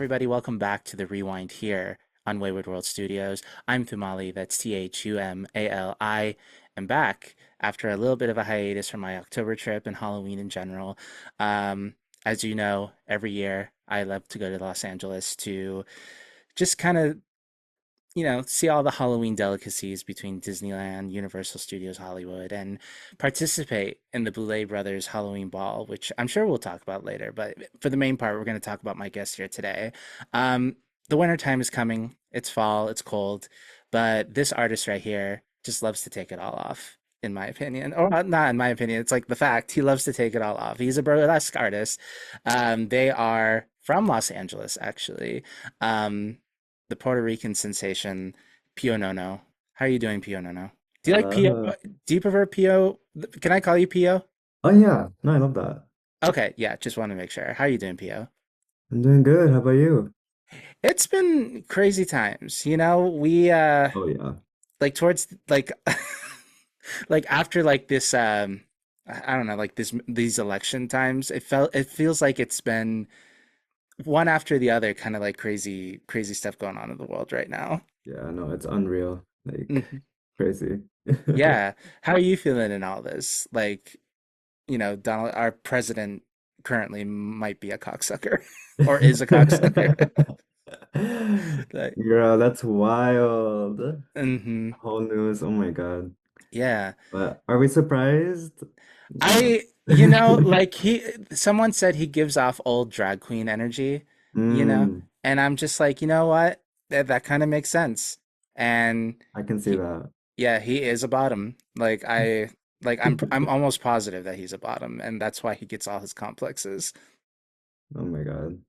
everybody. Welcome back to the Rewind here on Wayward World Studios. I'm Thumali, that's Thumali. I'm back after a little bit of a hiatus from my October trip and Halloween in general. Um, as you know, every year I love to go to Los Angeles to just kind of see all the Halloween delicacies between Disneyland, Universal Studios Hollywood, and participate in the Boulet Brothers Halloween Ball, which I'm sure we'll talk about later. But for the main part, we're going to talk about my guest here today. Um, the winter time is coming. It's fall, it's cold, but this artist right here just loves to take it all off. In my opinion, or not in my opinion, it's like the fact he loves to take it all off. He's a burlesque artist. They are from Los Angeles, actually. Um, the Puerto Rican sensation, Pionono. How are you doing, Pionono? Do you like Pio? Uh, Do you prefer Pio? Can I call you Pio? oh yeah, no, I love that. Okay, yeah, just want to make sure. How are you doing, Pio? I'm doing good. How about you? It's been crazy times. We Oh yeah. like towards like like after like this I don't know, like these election times, it feels like it's been one after the other, kind of like crazy stuff going on in the world right now. Yeah, no, it's unreal. Like Mhm. crazy. Yeah. How are you feeling in all this? Like, our president currently might be a cocksucker or is a cocksucker. Like, Girl, that's wild. hmm Whole news. Oh my God. yeah. But are we surprised? No. Like someone said he gives off old drag queen energy, you know, Mm, and I'm just like, you know what? That kind of makes sense. And I can see he, that. yeah, he is a bottom. I'm almost positive that he's a bottom, and that's why he gets all his complexes. Oh my God.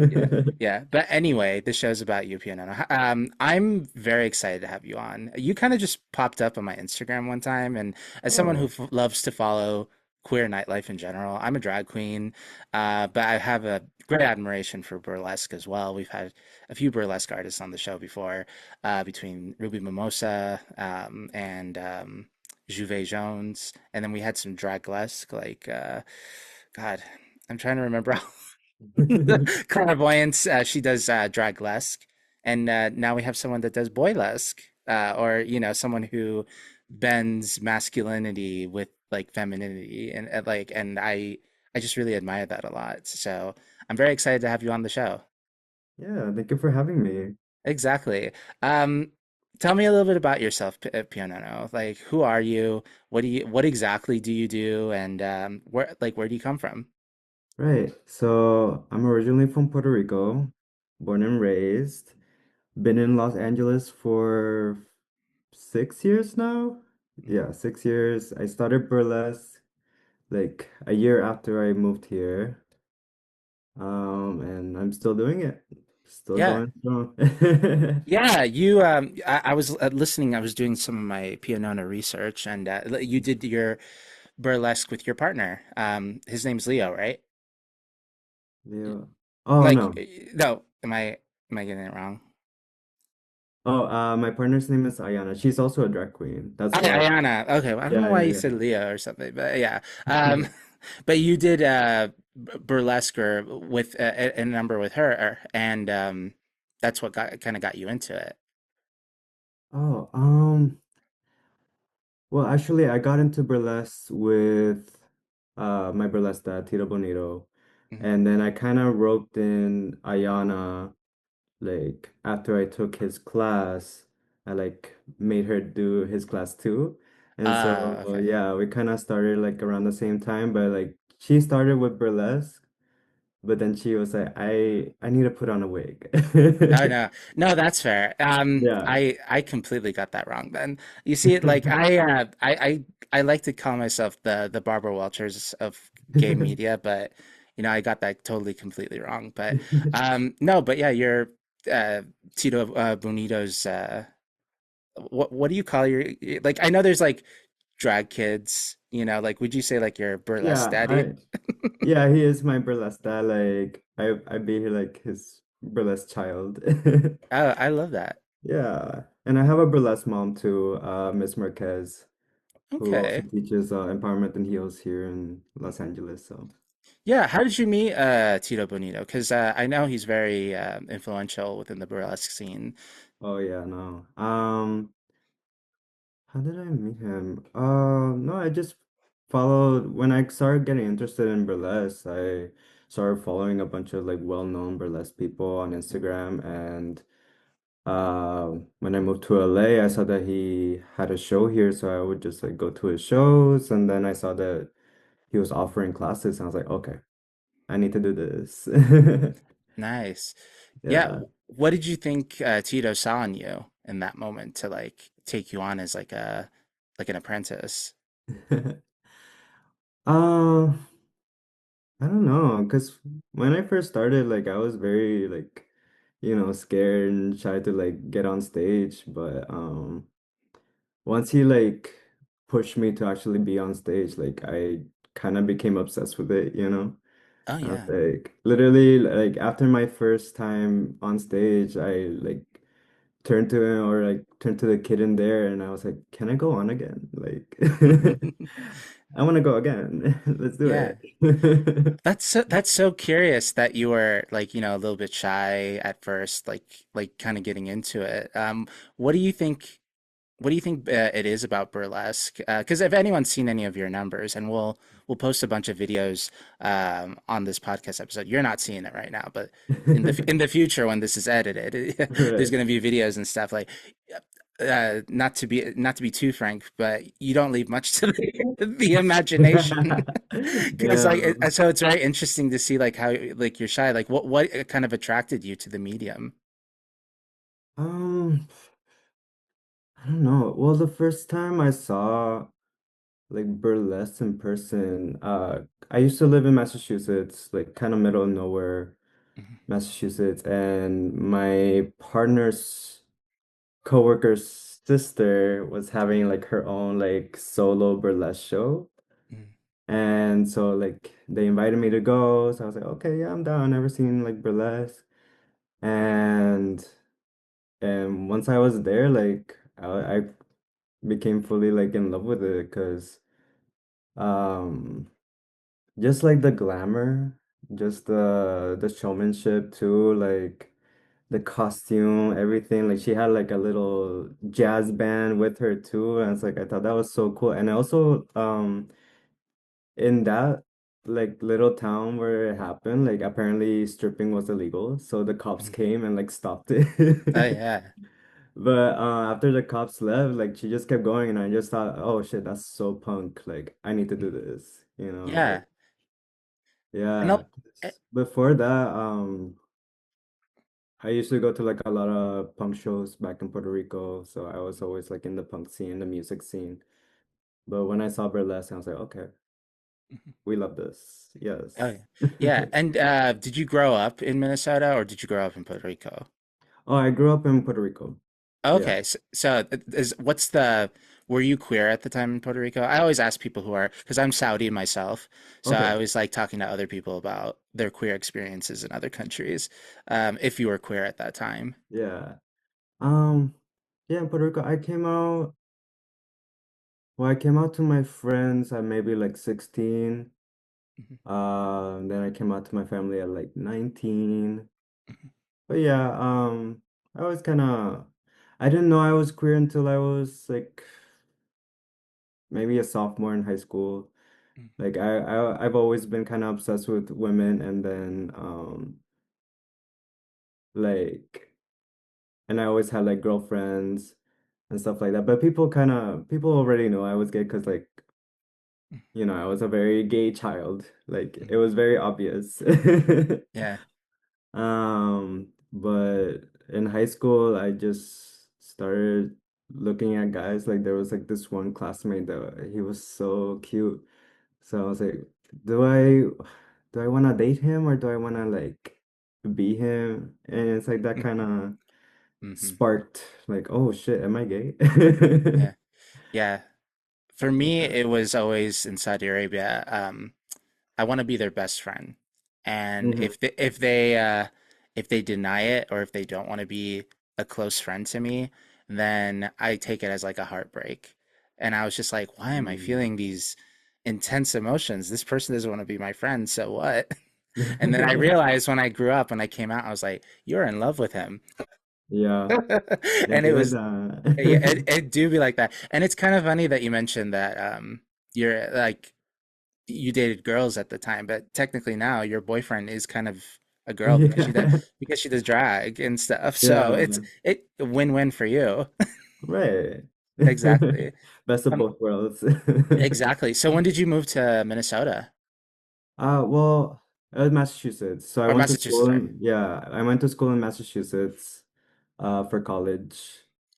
Yeah, yeah. But anyway, the show's about you, Pionono. I'm very excited to have you on. You kind of just popped up on my Instagram one time, and as someone who Oh, loves to follow queer nightlife in general, I'm a drag queen, but I have a great admiration for burlesque as well. We've had a few burlesque artists on the show before, between Ruby Mimosa and Juve Jones, and then we had some draglesque God, I'm trying to remember. Clairvoyance, she does draglesque, and now we have someone that does boylesque, or someone who bends masculinity with like femininity, and I just really admire that a lot. So I'm very excited to have you on the show. yeah, thank you for having me. Exactly. Um, Tell me a little bit about yourself, Pionono. Like, who are you? What exactly do you do? And where do you come from? Right. So I'm originally from Puerto Rico, born and raised. Been in Los Angeles for 6 years now. Yeah, 6 years. I started burlesque like a year after I moved here. And I'm still doing it. Still Yeah. going strong. Yeah, I was listening. I was doing some of my Pionono research, and you did your burlesque with your partner. His name's Leo, right? Yeah. Oh Like, no. no, am I getting it wrong? Oh, my partner's name is Ayana. She's also a drag queen. That's why. Ayana. Okay, well, I don't know Yeah, why yeah, you yeah. said Leo or something, but yeah. Um, but you did burlesque or with a number with her, and that's what got you into it. Oh, well, actually, I got into burlesque with my burlesque dad, Tito Bonito. Mhm. And then I kind of roped in Ayana, like after I took his class, I like made her do his class too. And so, Okay. yeah, we kind of started like around the same time, but like she started with burlesque, but then she was like, I need to put on a wig. Oh no, no, that's fair. Yeah. I completely got that wrong. Then you see, like I like to call myself the Barbara Walters of gay media, but I got that totally completely wrong. But no, but yeah, you're uh, Tito Bonito's. What do you call like? I know there's like drag kids. Like would you say like your burlesque Yeah, daddy? I yeah, he is my burlesque dad. Like I be like his burlesque child. Oh, I love that. Yeah. And I have a burlesque mom too, Miss Marquez, who also Okay. teaches empowerment and heals here in Los Angeles. So Yeah, how did you meet Tito Bonito? Because I know he's very influential within the burlesque scene. Oh yeah, no. How did I meet him? No, I just followed when I started getting interested in burlesque. I started following a bunch of like well-known burlesque people on Instagram, and when I moved to LA, I saw that he had a show here, so I would just like go to his shows, and then I saw that he was offering classes, and I was like, okay, I need to do this. Nice. Yeah, Yeah. what did you think Tito saw in you in that moment to like take you on as like an apprentice? Um, I don't know, because when I first started, like I was very like, scared and shy to like get on stage, but once he like pushed me to actually be on stage, like I kind of became obsessed with it. Oh I was yeah. like literally like after my first time on stage, I like turned to him or like turned to the kid in there and I was like, "Can I go on again?" Like I want to go again. Let's do Yeah. it. That's so curious that you were like, a little bit shy at first, like kind of getting into it. What do you think What do you think it is about burlesque? Because if anyone's seen any of your numbers, and we'll post a bunch of videos on this podcast episode. You're not seeing it right now, but in the future when this is edited, there's Right. going to be videos and stuff like. Not to be too frank, but you don't leave much to the imagination. Because Damn. so it's very interesting to see like how like you're shy. Like what kind of attracted you to the medium? Um, I don't know. Well, the first time I saw like burlesque in person, I used to live in Massachusetts, like kind of middle of nowhere, Mhm, Massachusetts, and my partner's coworker's sister was having like her own like solo burlesque show. mhm, And so like they invited me to go. So I was like, okay, yeah, I'm down. Never seen like burlesque. And once I was there, like I became fully like in love with it because um just like the glamour, just the showmanship too, like the costume, everything. Like she had like a little jazz band with her too. And it's like I thought that was so cool. And also in that like little town where it happened, like apparently stripping was illegal. So the cops mhm. came and like stopped Oh it. yeah. But after the cops left, like she just kept going and I just thought, oh shit, that's so punk. Like I need to do Mhm. this, like Yeah. And yeah. eh, Before that, I used to go to like a lot of punk shows back in Puerto Rico, so I was always like in the punk scene, the music scene. But when I saw burlesque, I was like, okay, mhm. we love this. Oh Yes. yeah. Yeah. And did you grow up in Minnesota or did you grow up in Puerto Rico? Oh, I grew up in Puerto Rico. Yeah. Okay. So is what's the were you queer at the time in Puerto Rico? I always ask people who are because I'm Saudi myself, so I Okay. always like talking to other people about their queer experiences in other countries. If you were queer at that time. Yeah. Um, yeah, in Puerto Rico, I came out to my friends at maybe like 16. Mhm, Then I came out to my family at like 19. mhm, But yeah, I was kind of, I didn't know I was queer until I was like maybe a sophomore in high school. mhm, Like I've always been kind of obsessed with women, and then like, and I always had like girlfriends and stuff like that. But people already know I was gay because like, I was a very gay child. Like mhm. it was very obvious. Yeah. But in high school, I just started looking at guys. Like there was like this one classmate that he was so cute. So I was like, do I do I want to date him or do I want to like be him? And it's like that kind of Hmm. sparked like, oh shit, am I gay? Yeah. Yeah. For me, Yeah. it was always in Saudi Arabia. I want to be their best friend. And Hmm. if they deny it or if they don't want to be a close friend to me, then I take it as like a heartbreak. And I was just like, why am I feeling intense emotions. This person doesn't want to be my friend, so what? And then I realized when I grew up, when I came out, I was like, you're in love with him. Yeah, it'd And be it like was, yeah, that. it do be like that. And it's kind of funny that you mentioned that you're like you dated girls at the time, but technically now your boyfriend is kind of a girl Yeah, because she does drag and stuff. So yeah, it win-win for you. right. Exactly. Best of Um, both worlds. exactly. So when did you move to Minnesota Well, Massachusetts. So I or went to Massachusetts, school right? in, yeah, I went to school in Massachusetts, for college.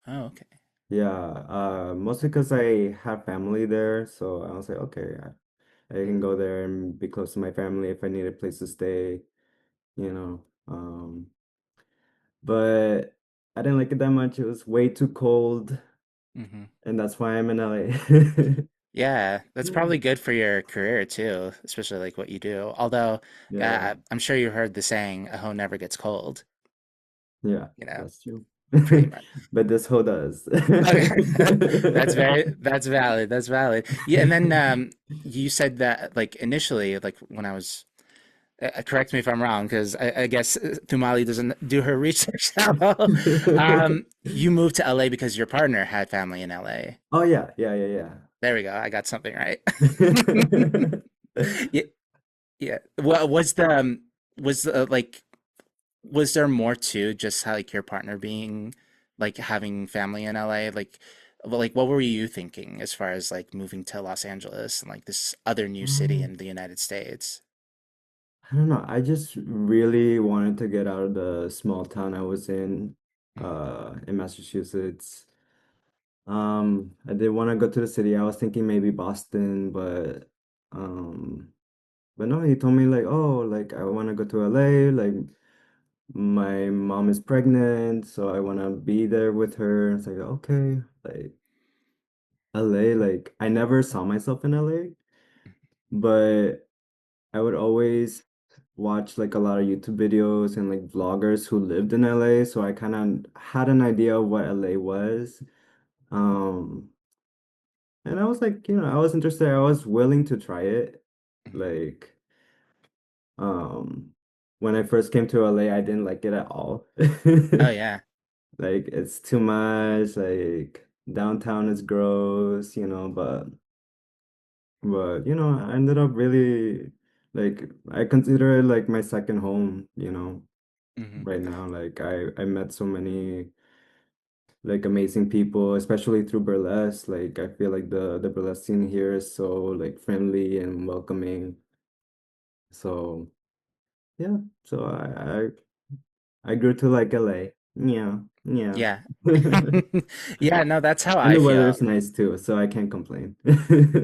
Oh, okay. Yeah, mostly because I have family there, so I was like, okay, I can go there and be close to my family if I need a place to stay, you know. But I didn't like it that much. It was way too cold, Hmm. and that's why I'm in LA. Yeah, that's probably good for your career too, especially like what you do. Although, Yeah, I'm sure you heard the saying, "A hoe never gets cold." yeah, You know, that's true. pretty much. But this hoe does. Okay, that's valid. That's valid. Yeah, and then you said that like initially, like when I was correct me if I'm wrong, because I guess Thumali doesn't do her research that well. You moved to LA because your partner had family in LA. Oh yeah, yeah, yeah, There we go. I got something right. yeah. Yeah, yeah. Well, was like was there more to just how like your partner being like having family in LA? Like what were you thinking as far as like moving to Los Angeles and like this other new city Um, in the United States? I don't know. I just really wanted to get out of the small town I was Hmm. in Massachusetts. I did want to go to the city. I was thinking maybe Boston, um, but no, he told me like, oh, like I want to go to LA. Like my mom is pregnant, so I want to be there with her. It's like, okay, like LA, like I never saw myself in LA, but I would always watch like a lot of YouTube videos and like vloggers who lived in LA, so I kind of had an idea of what LA was. Um, and I was like, I was interested. I was willing to try it. Hmm. Like, um, when I first came to LA, I didn't like it at all. Oh yeah. Like, it's too much. Like, downtown is gross, but I ended up really like I consider it like my second home, Hmm. right now. Like I met so many like amazing people, especially through burlesque. Like I feel like the burlesque scene here is so like friendly and welcoming. So yeah, so I grew to like LA. Yeah, yeah. Yeah. Yeah, no, that's how And I the weather feel. is nice too, so I can't complain.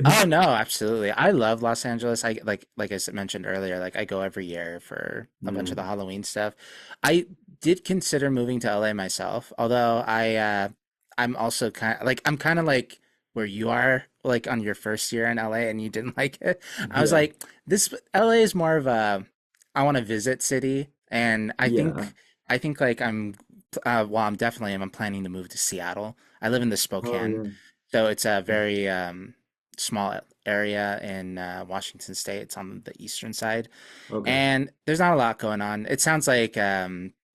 Oh no, absolutely. I love Los Angeles. I like I mentioned earlier, like I go every year for a bunch of the Mm, Halloween stuff. I did consider moving to LA myself, although I'm also I'm kind of like where you are, like on your first year in LA and you didn't like it. I was yeah, like, this LA is more of a I want to visit city, and yeah. I think like well, I'm definitely I'm planning to move to Seattle. I live in the Oh Spokane, yeah. so it's a very small area in Washington State. It's on the eastern side, Okay. and there's not a lot going on. It sounds like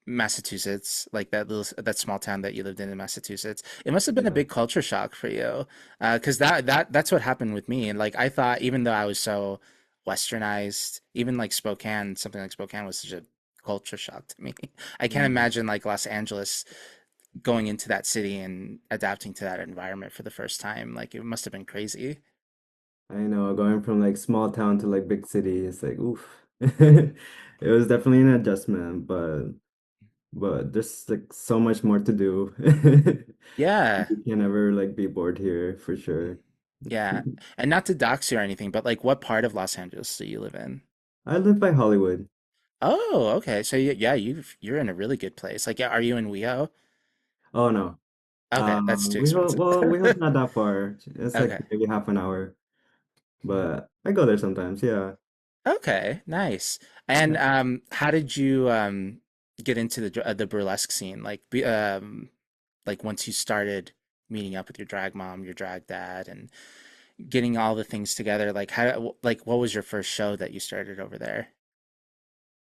Massachusetts, like that small town that you lived in Massachusetts. It must have been a Yeah. big culture shock for you, because that's what happened with me. And like I thought, even though I was so westernized, even like Spokane, something like Spokane was such a culture shock to me. I can't Mm. imagine like Los Angeles going into that city and adapting to that environment for the first time. Like it must have been crazy. I know, going from like small town to like big city, it's like oof. It was definitely an adjustment, but there's like so much more to do. Yeah. You can never like be bored here for sure. Yeah. And not to dox you or anything, but like what part of Los Angeles do you live in? I live by Hollywood. Oh, okay. So yeah, you're in a really good place. Like, yeah, are you in WeHo? Oh no. Okay, that's too expensive. We hope not that far. It's like Okay. maybe half an hour, but I go there sometimes. Yeah. Okay, nice. And Yeah. how did you get into the burlesque scene? Like once you started meeting up with your drag mom, your drag dad, and getting all the things together, like how, like what was your first show that you started over there?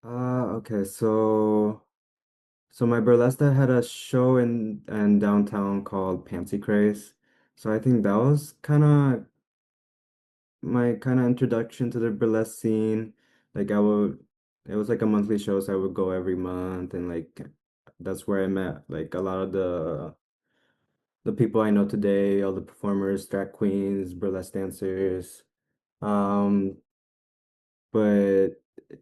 Okay, so my burlesque had a show in downtown called Panty Craze. So I think that was my kind of introduction to the burlesque scene. Like it was like a monthly show, so I would go every month, and like that's where I met like a lot of the people I know today, all the performers, drag queens, burlesque dancers. Um, but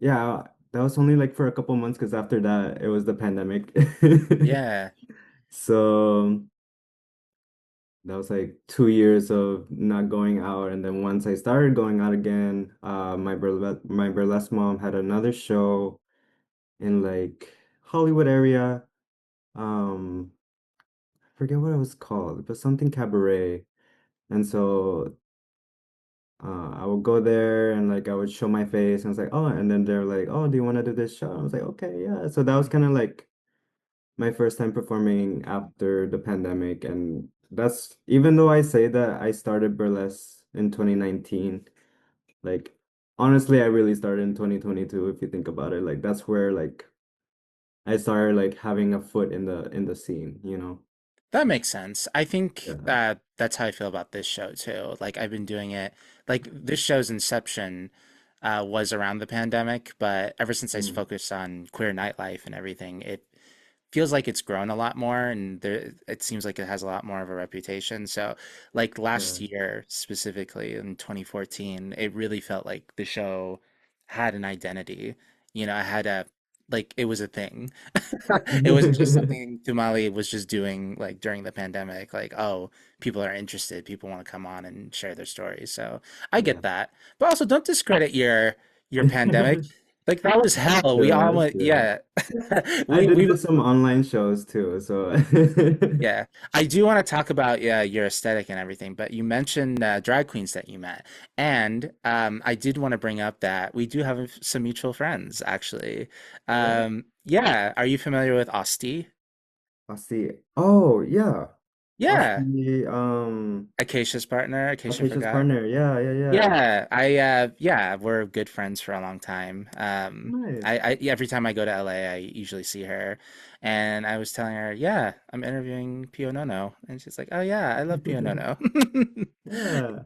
yeah, that was only like for a couple months because after that it was the pandemic. Yeah. So that was like 2 years of not going out, and then once I started going out again, my burlesque mom had another show in like Hollywood area. I forget what it was called, but something cabaret. And so I would go there and like I would show my face, and I was like, oh, and then they're like, oh, do you want to do this show? I was like, okay, yeah. So that was kind of like my first time performing after the pandemic, and that's even though I say that I started burlesque in 2019, like honestly, I really started in 2022 if you think about it. Like that's where like I started like having a foot in the scene, you know? That makes sense. I think Yeah. that's how I feel about this show too. Like I've been doing it, like this show's inception was around the pandemic, but ever since I Mm, focused on queer nightlife and everything, it feels like it's grown a lot more, and it seems like it has a lot more of a reputation. So, like last yeah. year specifically in 2014, it really felt like the show had an identity. You know, I had a like it was a thing. It wasn't just something Tumali was just doing like during the pandemic, like, oh, people are interested, people want to come on and share their stories. So I Yeah. get that. But also don't discredit your pandemic. Like that was That's hell. We true. all That's went, true. yeah. I We did we do some online shows too, so Yeah, I do want to talk about yeah your aesthetic and everything, but you mentioned drag queens that you met, and I did want to bring up that we do have some mutual friends actually. Oh yeah. Yeah, are you familiar with Osti? I'll see. Oh yeah. I'll Yeah, see Acacia's partner, Acacia Acacia's forgot. partner. Yeah, yeah, yeah. Yeah, yeah, we're good friends for a long time. Nice. Every time I go to LA, I usually see her, and I was telling her, yeah, I'm interviewing Pionono, and she's like, oh yeah, I love Pionono. Yeah.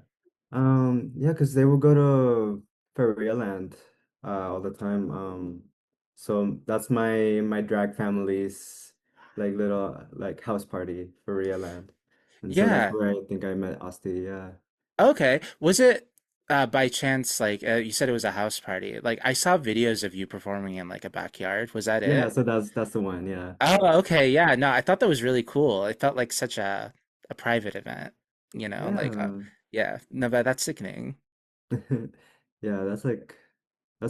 Yeah, because they will go to Feria Land all the time. So that's my drag family's like little like house party, Feria Land. And so that's Yeah. where I think I met Asti, yeah. Okay. Was it by chance like you said it was a house party? Like I saw videos of you performing in like a backyard. Was that Yeah, it? so that's the one, yeah. Oh, okay. Yeah. No, I thought that was really cool. It felt like such a private event, like Yeah. yeah. No, but that's sickening. Yeah, that's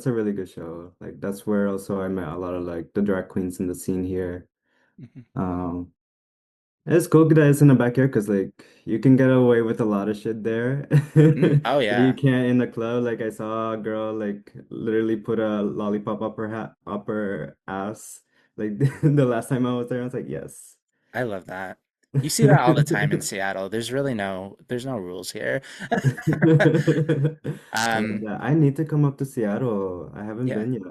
a really good show. Like that's where also I met a lot of like the drag queens in the scene here. Mhm. Um it's cool that it's in the backyard because like you can get away with a lot of shit there Oh that you yeah. can't in the club. Like I saw a girl like literally put a lollipop up her ass. Like the last time I was there, I was like, yes. I love that. You see that all the time in Seattle. There's no rules here. I love Um, that. I need to come up to Seattle. I haven't yeah. been yet.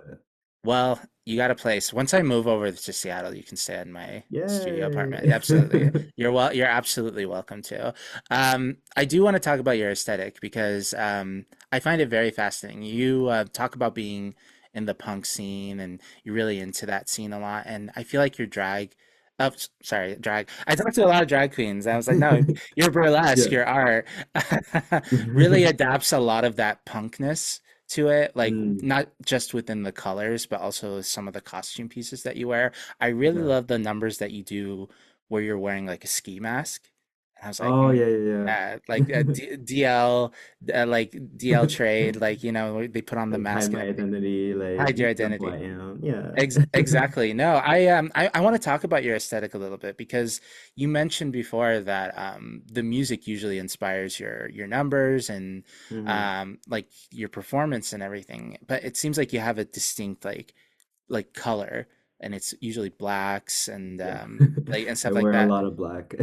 Well, you got a place. Once I move over to Seattle, you can stay in my studio Yay. apartment. Yeah, absolutely. You're absolutely welcome to. I do want to talk about your aesthetic because I find it very fascinating. You talk about being in the punk scene and you're really into that scene a lot. And I feel like your drag, sorry, drag. I talked to a lot of drag queens. I was like, no, your burlesque, Yeah. your art really adapts a lot of that punkness to it, like Mm, not just within the colors, but also some of the costume pieces that you wear. I really yeah. love the numbers that you do where you're wearing like a ski mask. And I was like, Oh, yeah, yeah, like DL, like DL trade, like where they put on the like hide mask and my everything, identity, like hide your you know who I identity. am. Yeah. Exactly. No, I want to talk about your aesthetic a little bit because you mentioned before that the music usually inspires your numbers and Hmm. like your performance and everything. But it seems like you have a distinct like color. and it's usually blacks and Yeah. like and I stuff like wear a that. lot of black.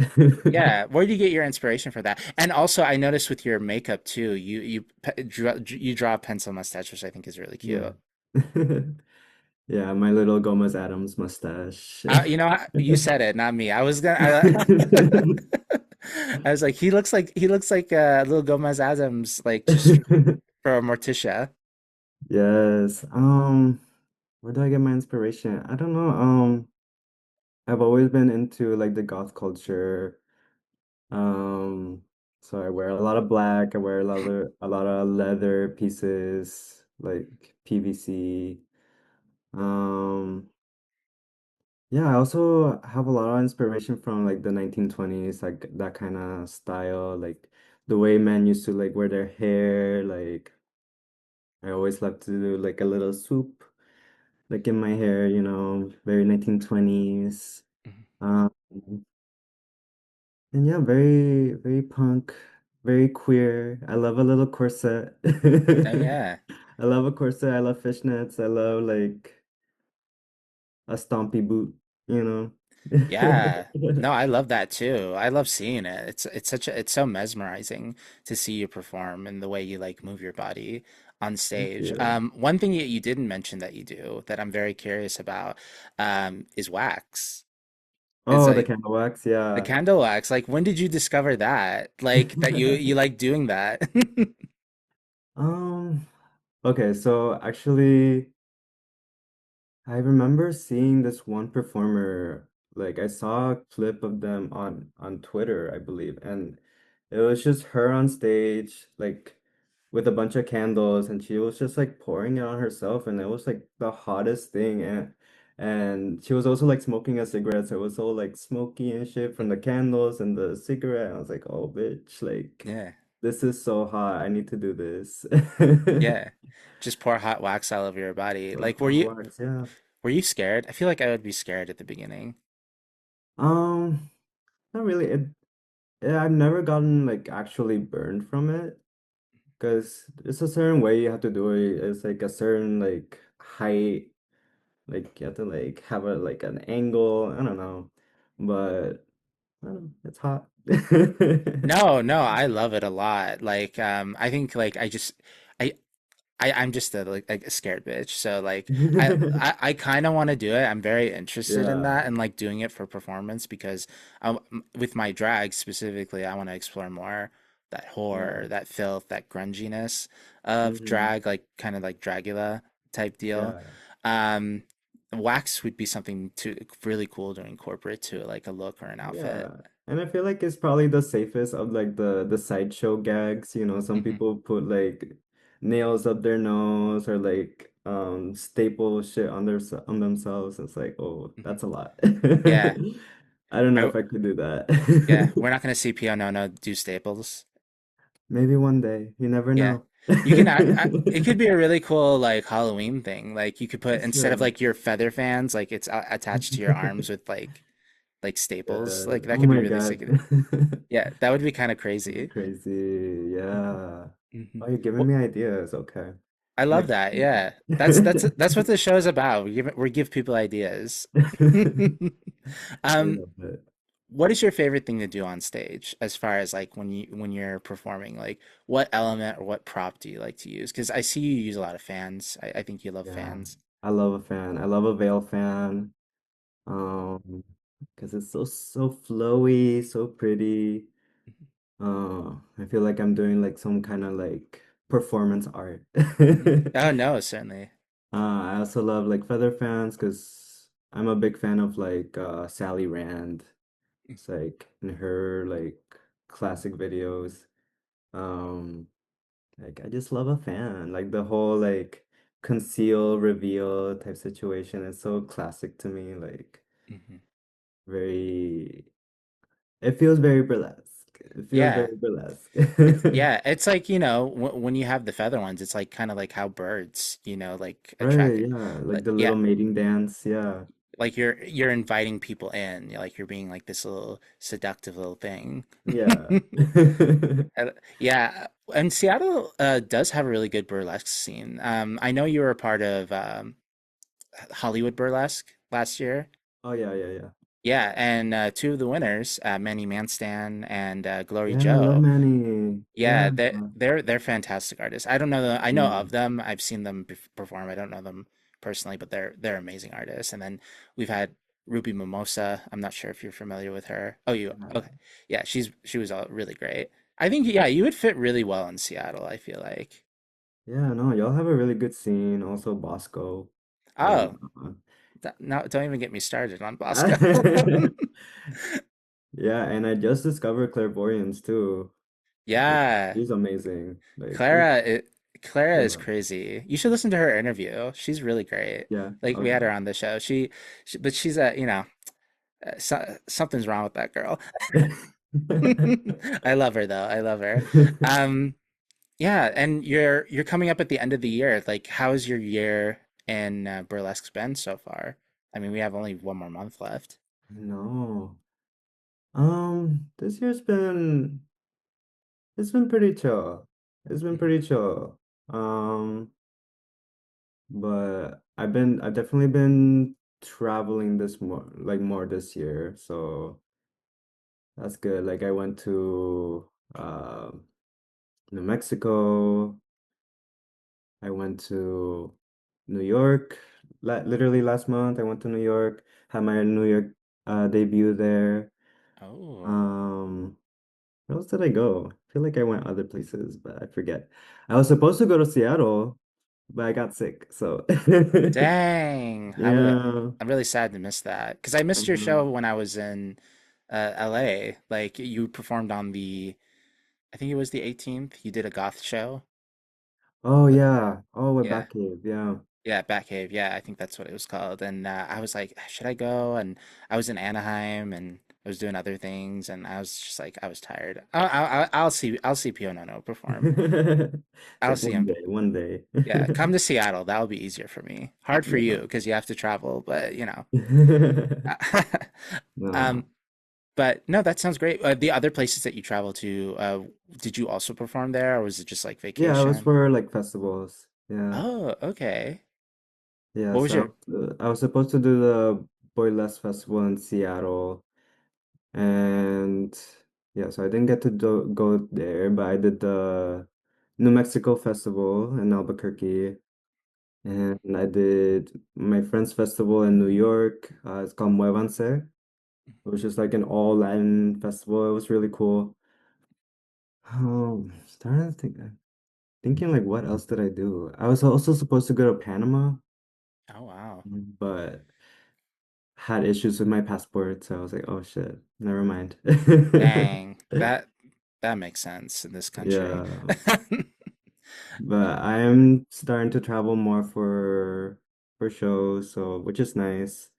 Yeah, where do you get your inspiration for that? And also, I noticed with your makeup too, you draw a pencil mustache, which I think is really Yeah. cute. Yeah, my little Gomez Adams mustache. You said it, not me. I was like, he looks like little Gomez Adams, like just for Morticia. Yes. Where do I get my inspiration? I don't know. I've always been into like the goth culture. Um, so I wear a lot of black. I wear a lot of leather pieces, like PVC. Um, yeah, I also have a lot of inspiration from like the 1920s, like that kind of style, like the way men used to like wear their hair. Like I always love to do like a little swoop, like in my hair, very 1920s. Mhm. Um, and yeah, very, very punk, very queer. I love a little corset. Oh yeah. I love a corset. I love fishnets. I love like a stompy boot, you know? Yeah. No, I love that too. I love seeing it. It's so mesmerizing to see you perform and the way you like move your body on Thank stage. you. One thing that you didn't mention that you do that I'm very curious about is wax. It's Oh, the like candle wax, the yeah. candle wax. Like when did you discover that? Like that you like doing that? Um, okay, so actually I remember seeing this one performer, like I saw a clip of them on Twitter, I believe, and it was just her on stage, like with a bunch of candles, and she was just like pouring it on herself, and it was like the hottest thing, and she was also like smoking a cigarette, so it was all like smoky and shit from the candles and the cigarette. I was like, oh bitch, like Yeah. this is so hot. I need to do this. Yeah. Just pour hot wax all over your body. So Like hot wax, yeah. were you scared? I feel like I would be scared at the beginning. Um, Not really. Yeah, I've never gotten like actually burned from it because it's a certain way you have to do it. It's like a certain like height, like you have to like have a like an angle. I don't know, but I don't know, it's hot. No, no, I love it a lot. Like, I think like I, I'm just like a scared bitch. So like, I kind of want to do it. I'm very interested in Yeah. that and like doing it for performance because with my drag specifically, I want to explore more that horror, Yeah. that filth, that grunginess of Hmm. drag, like kind of like Dragula type deal. Yeah. Um, Wax would be something really cool to incorporate to like a look or an outfit. Yeah. And I feel like it's probably the safest of like the sideshow gags. Some Hmm. people put like nails up their nose or like staple shit on themselves. It's like, oh, Hmm. that's a lot. Yeah. I don't know I, if I could do yeah, that. we're not gonna see Pionono do staples. Maybe one day. You never Yeah, know. you can. It could be a really cool like Halloween thing. Like you could put That's instead of true. like your feather fans, like it's attached to your arms with like staples. Yeah. Like that Oh could be my really God. sick. Yeah, that would be kind of That's crazy. crazy. Yeah. Hmm. Oh, you're giving Well, me ideas. Okay. I love Next. that. Yeah, that's what the show is about. We give people ideas. I Um, love it. what is your favorite thing to do on stage as far as like when you're performing? Like what element or what prop do you like to use? Because I see you use a lot of fans. I think you love Yeah, fans. I love a fan. I love a veil fan. Um, because it's so flowy, so pretty. I feel like I'm doing like some kind of like performance art. Mhm. Oh no, certainly. I also love like feather fans because I'm a big fan of like Sally Rand. It's like in her like classic videos. Um, Like I just love a fan. Like the whole like conceal, reveal type situation is so classic to me. Like Mhm. very it feels very burlesque. It feels Yeah. very burlesque. Yeah, it's like, when you have the feather ones, it's like kind of like how birds, like Right, attract yeah. Like like the yeah, little mating dance, yeah. like you're inviting people in, like you're being like this little seductive little thing. Yeah. Yeah, and Seattle does have a really good burlesque scene. I know you were a part of Hollywood Burlesque. last year. Oh yeah, yeah, yeah. Yeah, and two of the winners, Manny Manstan and Glory Yeah, I love Joe. Manny. Yeah. Yeah, they're fantastic artists. I don't know I know Yeah. of them. I've seen them perform. I don't know them personally, but they're amazing artists. And then we've had Ruby Mimosa. I'm not sure if you're familiar with her. Oh, you okay? Yeah, she was all really great. I think yeah, you would fit really well in Seattle, I feel like. Yeah, no, y'all have a really good scene. Also Bosco. And Oh, no, don't even get me started on Bosco. uh, yeah, and I just discovered clairvoyance too. Like Yeah, she's amazing. Like she's Clara, Clara is yeah. crazy. You should listen to her interview. She's really great. Yeah. Like we Okay. had her on the show. But she's a, something's wrong with that girl. I love her though. I love her. Um, yeah, and you're coming up at the end of the year. Like, how's your year in burlesque been so far? I mean, we have only one more month left. No. This year's been it's been pretty chill. It's been Mhm. pretty chill. But I've definitely been traveling more this year, so that's good. Like I went to New Mexico, I went to New York literally last month. I went to New York, had my New York debut there. Oh, Um where else did I go? I feel like I went other places, but I forget. I was supposed to go to Seattle, but I got sick, so dang. yeah. I'm really sad to miss that because I I missed your show know. when I was in LA. Like you performed on I think it was the 18th. You did a goth show. Oh But yeah. Oh, with yeah. Batcave. Yeah. Yeah, Batcave. Yeah, I think that's what it was called. And I was like, should I go? And I was in Anaheim and I was doing other things, and I was just like, I was tired. I'll see Pionono perform. It's I'll like see one him. day, one day. Yeah, come to Seattle. That'll be easier for me. Hard for you Yeah. because you have to travel, but um, No. but no, that sounds great. The other places that you travel to, did you also perform there, or was it just like Yeah, it was vacation? for like festivals. Yeah. Oh, okay. Yeah, What was your? so I was supposed to do the Boylesque Festival in Seattle, and yeah, so I didn't get to go there, but I did the New Mexico Festival in Albuquerque. And I did my friend's festival in New York. It's called Muévanse. It was just like an all Latin festival. It was really cool. Starting to thinking like what else did I do? I was also supposed to go to Panama, Oh wow. but had issues with my passport, so I was like, oh shit, never mind. Dang, that makes sense in this country. Yeah, but I am starting to travel more for shows, so which is nice.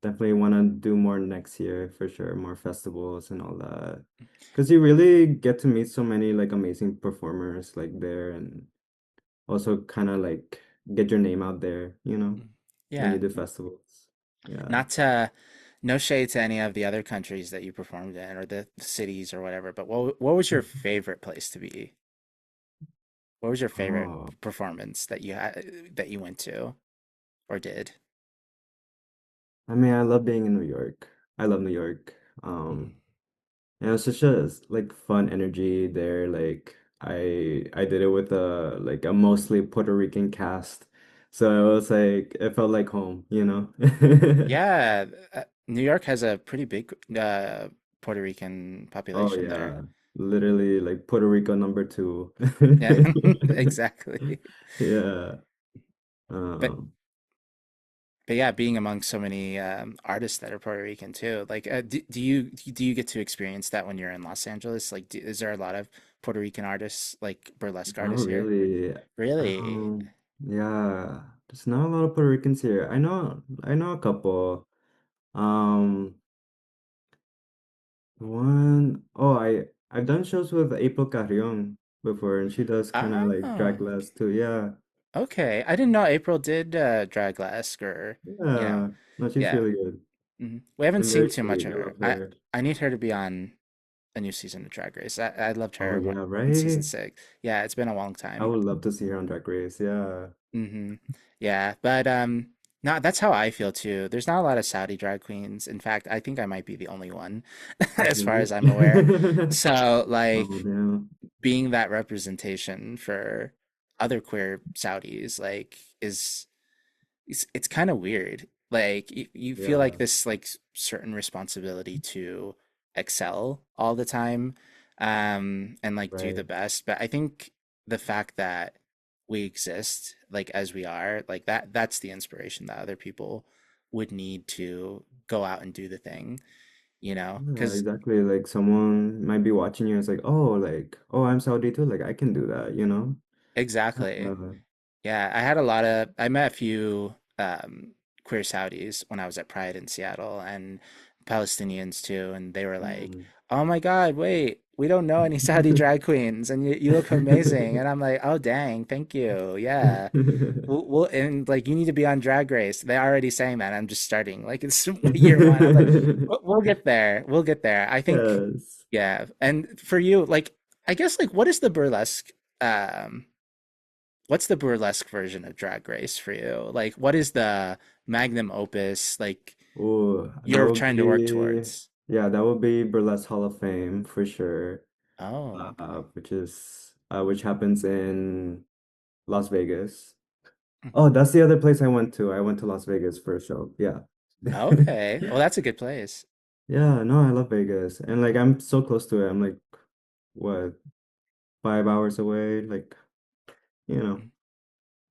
Definitely want to do more next year for sure, more festivals and all that. Because you really get to meet so many like amazing performers like there and also kind of like get your name out there, when Yeah, you do festivals. Yeah. not to no shade to any of the other countries that you performed in or the cities or whatever, but what was your favorite place to be? What was your favorite Oh, performance that you had that you went to or did? I mean, I love being in New York. I love New York. Mhm. And it was such a like fun energy there. Like I did it with a mostly Puerto Rican cast. So it was like it felt like home. Yeah, New York has a pretty big Puerto Rican Oh population there. yeah. Literally like Puerto Rico number two. Yeah, exactly. Yeah. But Um, But yeah, being among so many artists that are Puerto Rican too, like, do you get to experience that when you're in Los Angeles? Like, is there a lot of Puerto Rican artists, like burlesque Not artists here? really. Really? Yeah. There's not a lot of Puerto Ricans here. I know a couple. Um, I've done shows with April Carrion before, and she does kind of like Oh, dragless too. Yeah, okay. I didn't know April did drag burlesque or, you know, yeah. No, she's yeah. really good We haven't and very seen too much sweet. of I her. love her. I need her to be on a new season of Drag Race. I loved Oh her yeah, in season right. 6. Yeah, it's been a long I time. would love to see her on Drag Race. Yeah. hmm Yeah, but No, that's how I feel too. There's not a lot of Saudi drag queens. In fact, I think I might be the only one, as far Really? as I'm aware. So, Oh, like, damn. being that representation for other queer Saudis, like, is it's kind of weird. Like, you feel like Yeah, this like certain responsibility to excel all the time, and like do the right. best. But I think the fact that we exist like as we are, like that's the inspiration that other people would need to go out and do the thing, you know? Yeah, Because exactly. Like someone might be watching you. It's like, oh, oh, I'm Saudi too. Like I can do that, you know? exactly. Uh, Yeah, I met a few queer Saudis when I was at Pride in Seattle and Palestinians too, and they were like, mm. "Oh my God, wait, we don't know any Saudi drag queens, and you look amazing." And I'm like, "Oh dang, thank you. Yeah, and like you need to be on Drag Race." They're already saying that. I'm just starting, like it's year one. I'm like, we'll get there. We'll get there. I think, Yes. yeah. And for you, like, I guess, like, what is the burlesque? Um, what's the burlesque version of Drag Race for you? Like, what is the magnum opus like Oh, that you're would trying to work be, towards? yeah, that would be Burlesque Hall of Fame for sure. Oh, okay. Which happens in Las Vegas. Mhm. Oh, that's the other place I went to. I went to Las Vegas for a show. Yeah. Okay. Well, that's a good place. Yeah, no, I love Vegas. And like I'm so close to it. I'm like, what, 5 hours away? Like, you know, Mhm.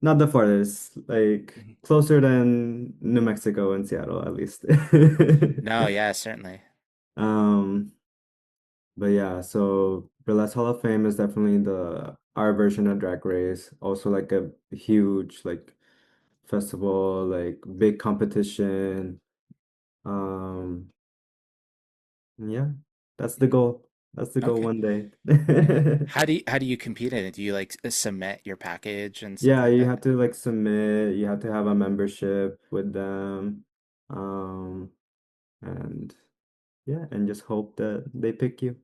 not the farthest, like Mhm. closer than New Mexico and Seattle at least. No, yeah, certainly. Um, but yeah, so Burlesque Hall of Fame is definitely the our version of Drag Race. Also like a huge like festival, like big competition. Um, yeah, that's the Mhm. goal. That's the goal Okay. one day. Yeah. How do you compete in it? Do you like submit your package and stuff Yeah, like you that? have to like submit, you have to have a membership with them. Um, and yeah, and just hope that they pick you.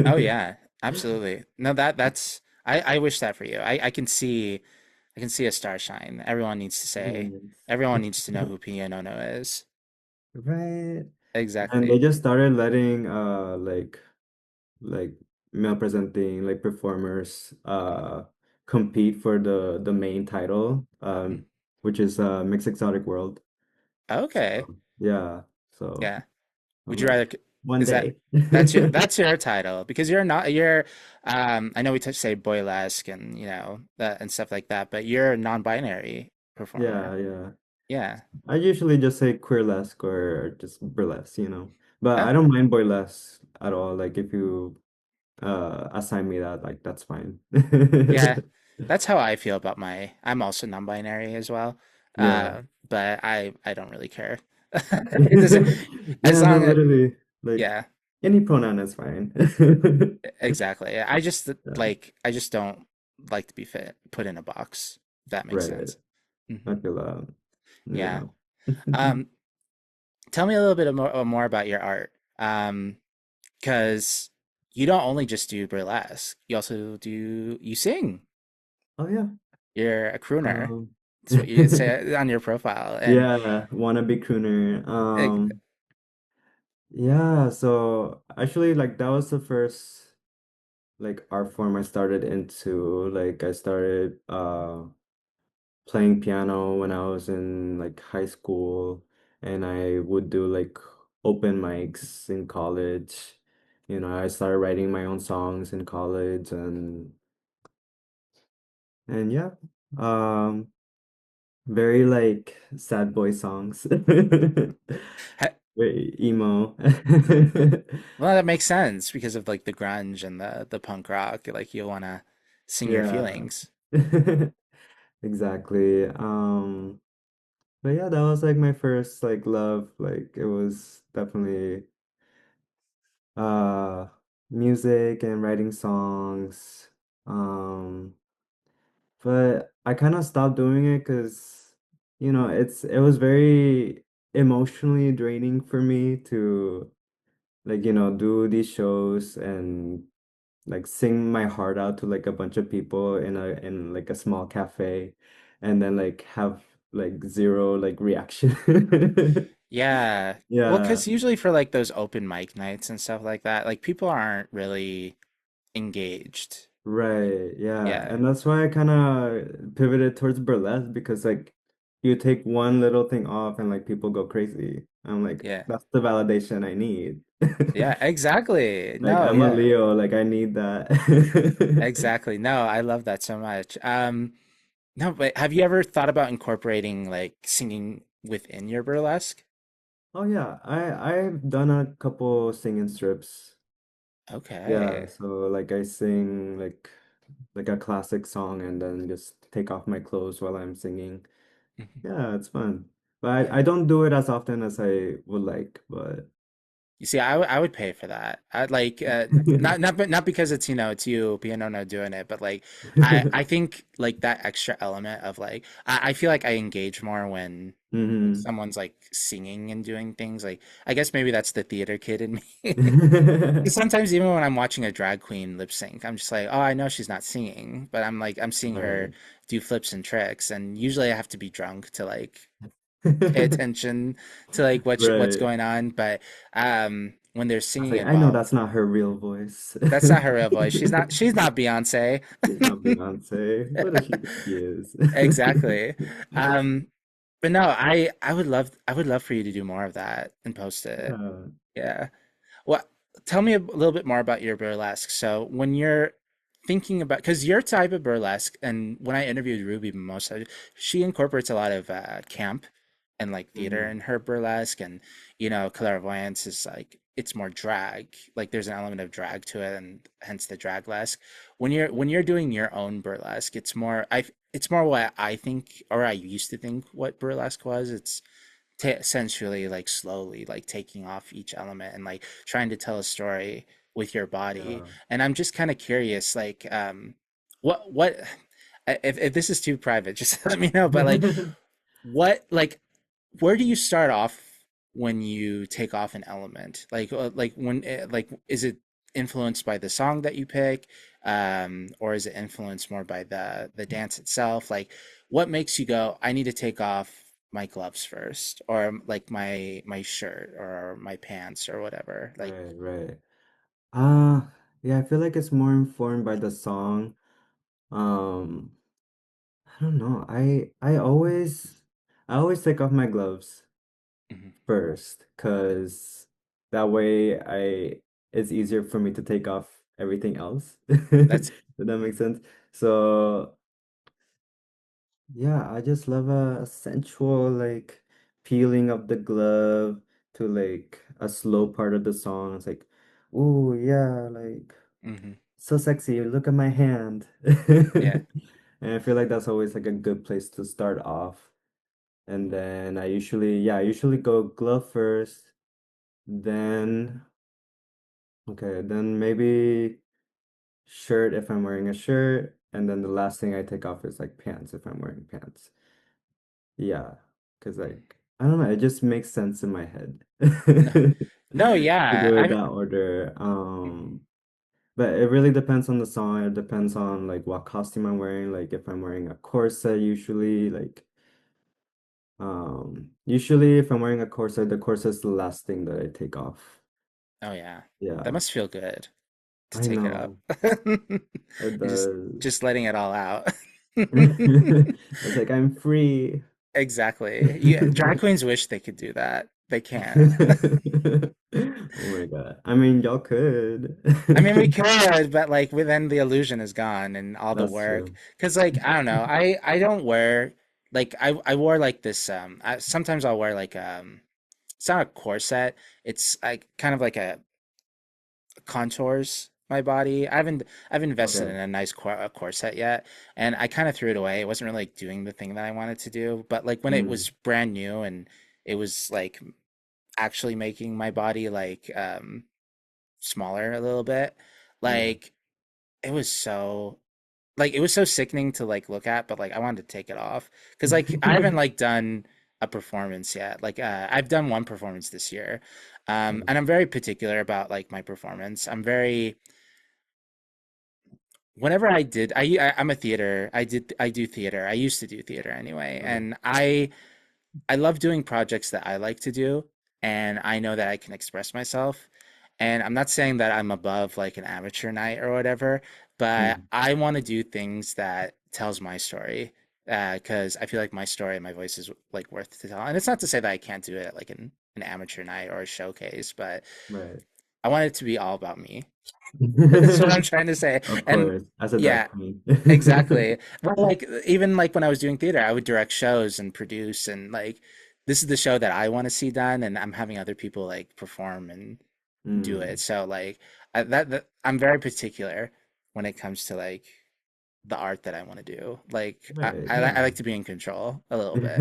Oh yeah, absolutely. No, that's I wish that for you. I can see a star shine. Yes. Everyone needs to know who Pionono is. Right. And they Exactly. just started letting like male presenting like performers compete for the main title Mhm. which is Mixed Exotic World. So Okay. yeah, so Yeah. I'm Would you like rather one is that day. that's your title because you're not you're I know we touch say boylesque and and stuff like that, but you're a non-binary Yeah, performer. yeah. Yeah. I usually just say queerlesque or just burlesque, you know. But I Oh, don't mind boylesque at all. Like if you assign me that, like that's fine. yeah. That's how I feel about I'm also non-binary as well. Yeah. But I don't really care. It doesn't as Yeah, no, long as literally. Like yeah, any pronoun is fine. exactly. I just don't like to be put in a box, if that makes Right. sense. Hmm. I feel that. Yeah. Yeah. Um, Tell me a little bit more about your art. Because you don't only just do burlesque, you also you sing. Oh yeah. You're a crooner. Um That's what you say on your profile. And yeah, wannabe crooner. uh, Yeah, so actually like that was the first like art form I started into. Like I started playing piano when I was in like high school, and I would do like open mics in college. You know, I started writing my own songs in college, and yeah. Um very like sad boy songs. ha- Very emo. well, that makes sense because of like the grunge and the punk rock. Like you want to sing your Yeah. feelings. Exactly. But yeah, that was like my first like love. Like it was definitely uh music and writing songs. Um, but I kind of stopped doing it because it was very emotionally draining for me to like do these shows and like sing my heart out to like a bunch of people in like a small cafe and then like have like zero like reaction. Yeah. Well, Yeah, because usually for like those open mic nights and stuff like that, like people aren't really engaged. right. Yeah. Yeah. And that's why I kind of pivoted towards burlesque because like you take one little thing off and like people go crazy. I'm like, Yeah. that's the validation I need. Yeah, exactly. Like No, I'm a yeah. Leo, like I need that. Exactly. No, I love that so much. No, but have you ever thought about incorporating like singing within your burlesque? Oh yeah, I've done a couple singing strips. Yeah, Okay. so like I sing like a classic song and then just take off my clothes while I'm singing. Mhm. Yeah, it's fun. But I Yeah. don't do it as often as I would like, but You see, I would pay for that. I'd like not because it's it's you Pionono doing it, but like I think like that extra element of like I feel like I engage more when hmm someone's like singing and doing things like I guess maybe that's the theater kid in me. 'Cause sometimes even when I'm watching a drag queen lip sync, I'm just like, oh, I know she's not singing, but I'm seeing her Right. do flips and tricks, and usually I have to be drunk to like pay attention to like what's Right. going on. But when there's I was singing like, I know involved, that's not her real voice. that's not her real voice. She's not Beyonce. She's not Beyonce. What does she think she is? Exactly. Um, but no, I would love for you to do more of that and post it. Yeah. Yeah. Well, tell me a little bit more about your burlesque. So when you're thinking about, because your type of burlesque, and when I interviewed Ruby Mimosa, she incorporates a lot of camp and like theater Mhm. in her burlesque, and clairvoyance is like it's more drag. Like there's an element of drag to it, and hence the draglesque. When you're doing your own burlesque, it's more what I think, or I used to think what burlesque was. It's essentially like slowly like taking off each element and like trying to tell a story with your body. Yeah. And I'm just kind of curious like what if this is too private just let me know, but like what like where do you start off when you take off an element? Like when like is it influenced by the song that you pick, or is it influenced more by the dance itself? Like, what makes you go, I need to take off my gloves first, or like my shirt or my pants or whatever? Like, Right, right. Uh, yeah, I feel like it's more informed by the song. Um, I don't know. I always take off my gloves mhm. first, because that way I it's easier for me to take off everything else. That's Does that make sense? So yeah, I just love a sensual like peeling of the glove to like a slow part of the song. It's like, ooh yeah, like hmm so sexy. Look at my hand. yeah. And I feel like that's always like a good place to start off. And then I usually go glove first, then okay, then maybe shirt if I'm wearing a shirt, and then the last thing I take off is like pants if I'm wearing pants. Yeah, because like I don't know, it just makes sense in my head No, no, to yeah. do it I that order. mhm. But it really depends on the song. It depends on like what costume I'm wearing. Like if I'm wearing a corset, usually if I'm wearing a corset, the corset's the last thing that I take off. Oh yeah. That Yeah, must feel good to I take it up. know it And just does. just letting it all out. It's like I'm free. Exactly. Yeah, drag queens wish they could do that. They can't. Oh my God. I mean, y'all could. I mean, we could, but like within the illusion is gone and all the That's work. true. Because like I don't know, I don't wear like I wore like this sometimes I'll wear like it's not a corset. It's like kind of like a contours my body. I've invested Okay. in a nice corset yet, and I kind of threw it away. It wasn't really like doing the thing that I wanted to do. But like when it Mm, was brand new and it was like actually making my body like smaller a little bit, yeah. like it was so like it was so sickening to like look at, but like I wanted to take it off because like I haven't like done a performance yet. Like I've done one performance this year, and I'm very particular about like my performance. I'm very whenever I'm a theater. I do theater. I used to do theater anyway, Okay. and I love doing projects that I like to do, and I know that I can express myself. And I'm not saying that I'm above like an amateur night or whatever, but Mm. I want to do things that tells my story. Because I feel like my story and my voice is like worth to tell. And it's not to say that I can't do it at like an amateur night or a showcase, but Right. I want it to be all about me. That's what I'm trying to say. Of And course, as a yeah, drag queen. exactly. Well, like even like when I was doing theater, I would direct shows and produce and like this is the show that I want to see done, and I'm having other people like perform and do it. Mm. So like that I'm very particular when it comes to like the art that I want to do. Like Right, I yeah. like to be in control a little bit.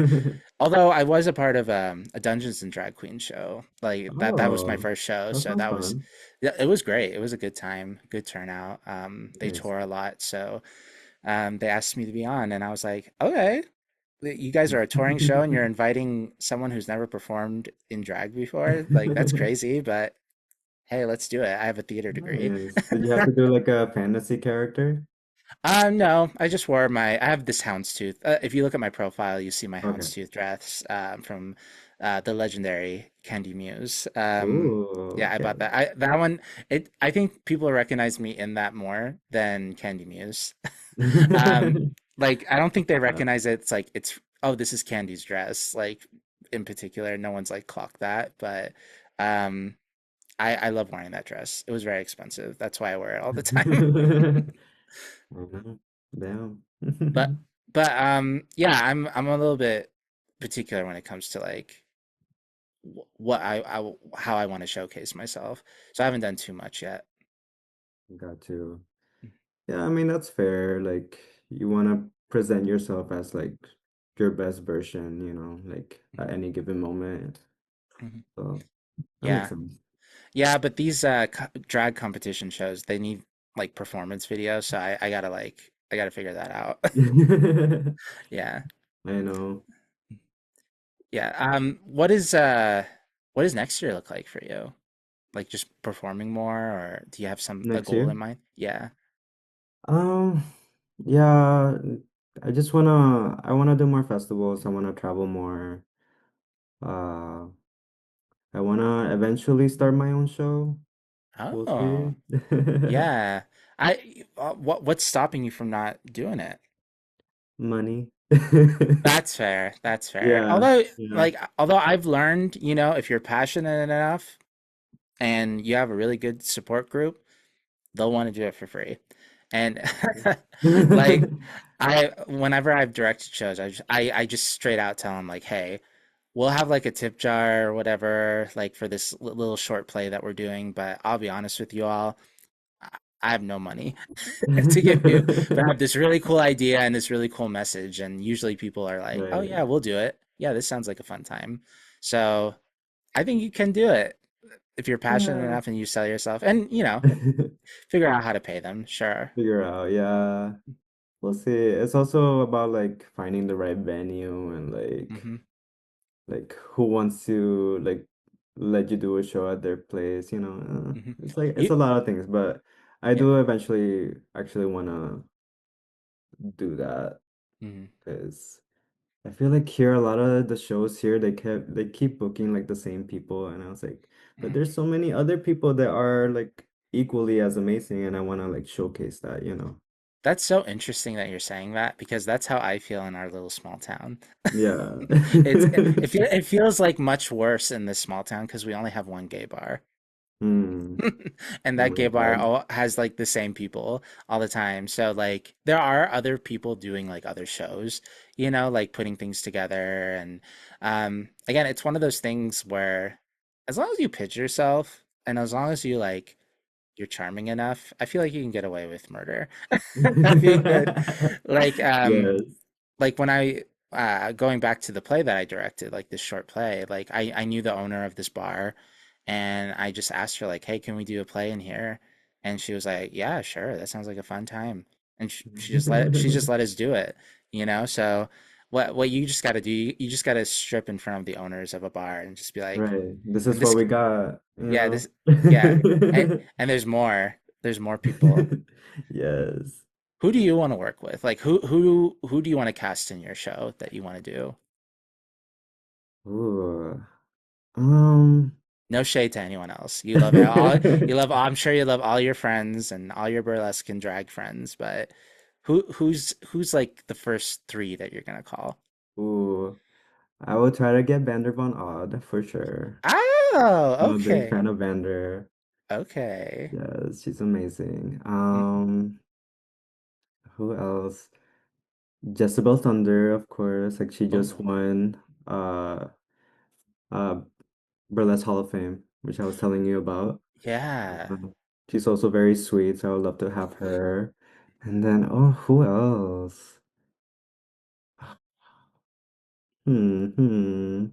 Although I was a part of a Dungeons and Drag Queen show. Like that was my Oh, first show, that so sounds that was fun. yeah, it was great. It was a good time, good turnout. They Nice. tour a lot, so they asked me to be on, and I was like, okay. You guys are a touring show and you're inviting someone who's never performed in drag before? Like, that's crazy, but hey, let's do it. I have a theater degree. Nice. Did you have to do like a fantasy character? No, I just wore I have this houndstooth. If you look at my profile, you see my Okay. houndstooth dress from the legendary Candy Muse. Ooh, Yeah, I bought okay. that. That one, I think people recognize me in that more than Candy Muse. Um, like, I don't think they Uh, recognize it. It's like, oh, this is Candy's dress. Like, in particular, no one's like clocked that, but um, I love wearing that dress. It was very expensive. That's why I wear it all the time. mhm. Damn. But yeah, I'm a little bit particular when it comes to like what how I want to showcase myself. So I haven't done too much yet. Got to. Yeah, I mean that's fair. Like you want to present yourself as like your best version, like at Mhm, any given moment. mhm. So that makes Yeah. sense. Yeah, but these drag competition shows, they need like performance videos, so I gotta figure that out. Yeah. I know. Yeah. What does next year look like for you? Like just performing more, or do you have a Next goal year? in mind? Yeah. Um, yeah, I wanna do more festivals. I wanna travel more. Uh, I wanna eventually start my own show. We'll Oh. see. Yeah. What's stopping you from not doing it? Money. That's fair. That's fair. Yeah, yeah. Although I've learned, if you're passionate enough and you have a really good support group, they'll want to do it for free. And like whenever I've directed shows, I just straight out tell them like, hey, we'll have like a tip jar or whatever, like for this little short play that we're doing. But I'll be honest with you all, I have no money to give you, but I have this really cool idea and this really cool message. And usually people are like, oh, Right. yeah, we'll do it. Yeah, this sounds like a fun time. So I think you can do it if you're passionate Yeah. enough and you sell yourself and, figure out how to pay them. Sure. Figure out, yeah. We'll see. It's also about like finding the right venue and like Hmm. like who wants to like let you do a show at their place, Hmm. It's like it's You, a lot of things, but I yeah. do eventually actually wanna do that Hmm. because I feel like here a lot of the shows here they keep booking like the same people and I was like, but Hmm. there's so many other people that are like equally as amazing and I wanna like showcase that. That's so interesting that you're saying that because that's how I feel in our little small town. Yeah. It feels like much worse in this small town because we only have one gay bar. Hmm. And Oh that my gay bar God. has like the same people all the time. So like there are other people doing like other shows, like putting things together. And again, it's one of those things where as long as you pitch yourself and as long as you're charming enough, I feel like you can get away with murder. I feel good. Like Yes. like when I going back to the play that I directed, like this short play, like I knew the owner of this bar and I just asked her like, "Hey, can we do a play in here?" And she was like, "Yeah, sure. That sounds like a fun time." And she just let us do it, So what you just got to do, you just got to strip in front of the owners of a bar and just be like, Right. This and is what this we got, you yeah, know? this yeah. And there's more. There's more people. Yes. Who do you want to work with? Like who do you want to cast in your show that you want to do? Ooh. Um. No shade to anyone else. You love it all. You love. I'm sure you love all your friends and all your burlesque and drag friends. But who's like the first three that you're gonna call? Ooh. I will try to get Vander Von Odd for sure. Oh, I'm a big okay, fan of Vander. okay. Yes, she's amazing. Hmm. Who else? Jezebel Thunder, of course. Like she just Oh, won uh uh Burlesque Hall of Fame, which I was telling you about. yeah. Uh, she's also very sweet, so I would love to have her. And then oh, who else? Hmm.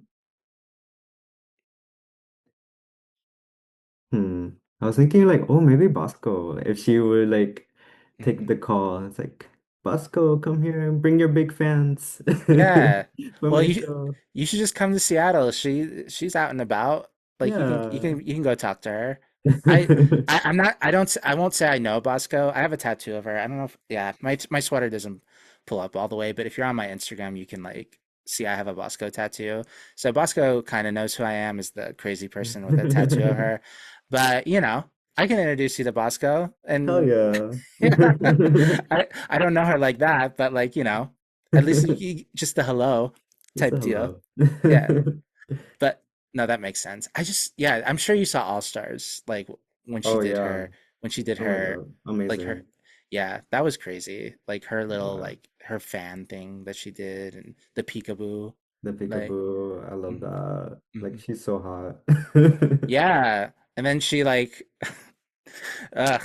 Hmm. I was thinking like, oh, maybe Bosco, if she would like take Hmm. the call. It's like, Bosco, come here and bring your big fans Yeah. for Well, my you show. you should just come to Seattle. She's out and about. Like Yeah. you can go talk to her. I, I'm not I won't say I know Bosco. I have a tattoo of her. I don't know if yeah, my sweater doesn't pull up all the way, but if you're on my Instagram, you can like see I have a Bosco tattoo. So Bosco kind of knows who I am as the crazy person with a tattoo of her. But, I can introduce you to Bosco Hell and yeah. yeah. I don't know her like that, but like, at least just a hello Just a type deal. hello. Yeah. But no, that makes sense. Yeah, I'm sure you saw All Stars like when she Oh did yeah. her when she did Oh my her God. like her Amazing. yeah, that was crazy. Like her little Yeah. like her fan thing that she did and the peekaboo The like peekaboo. I love mhm, that. Like mhm. she's so hot. Yeah. And then she like ugh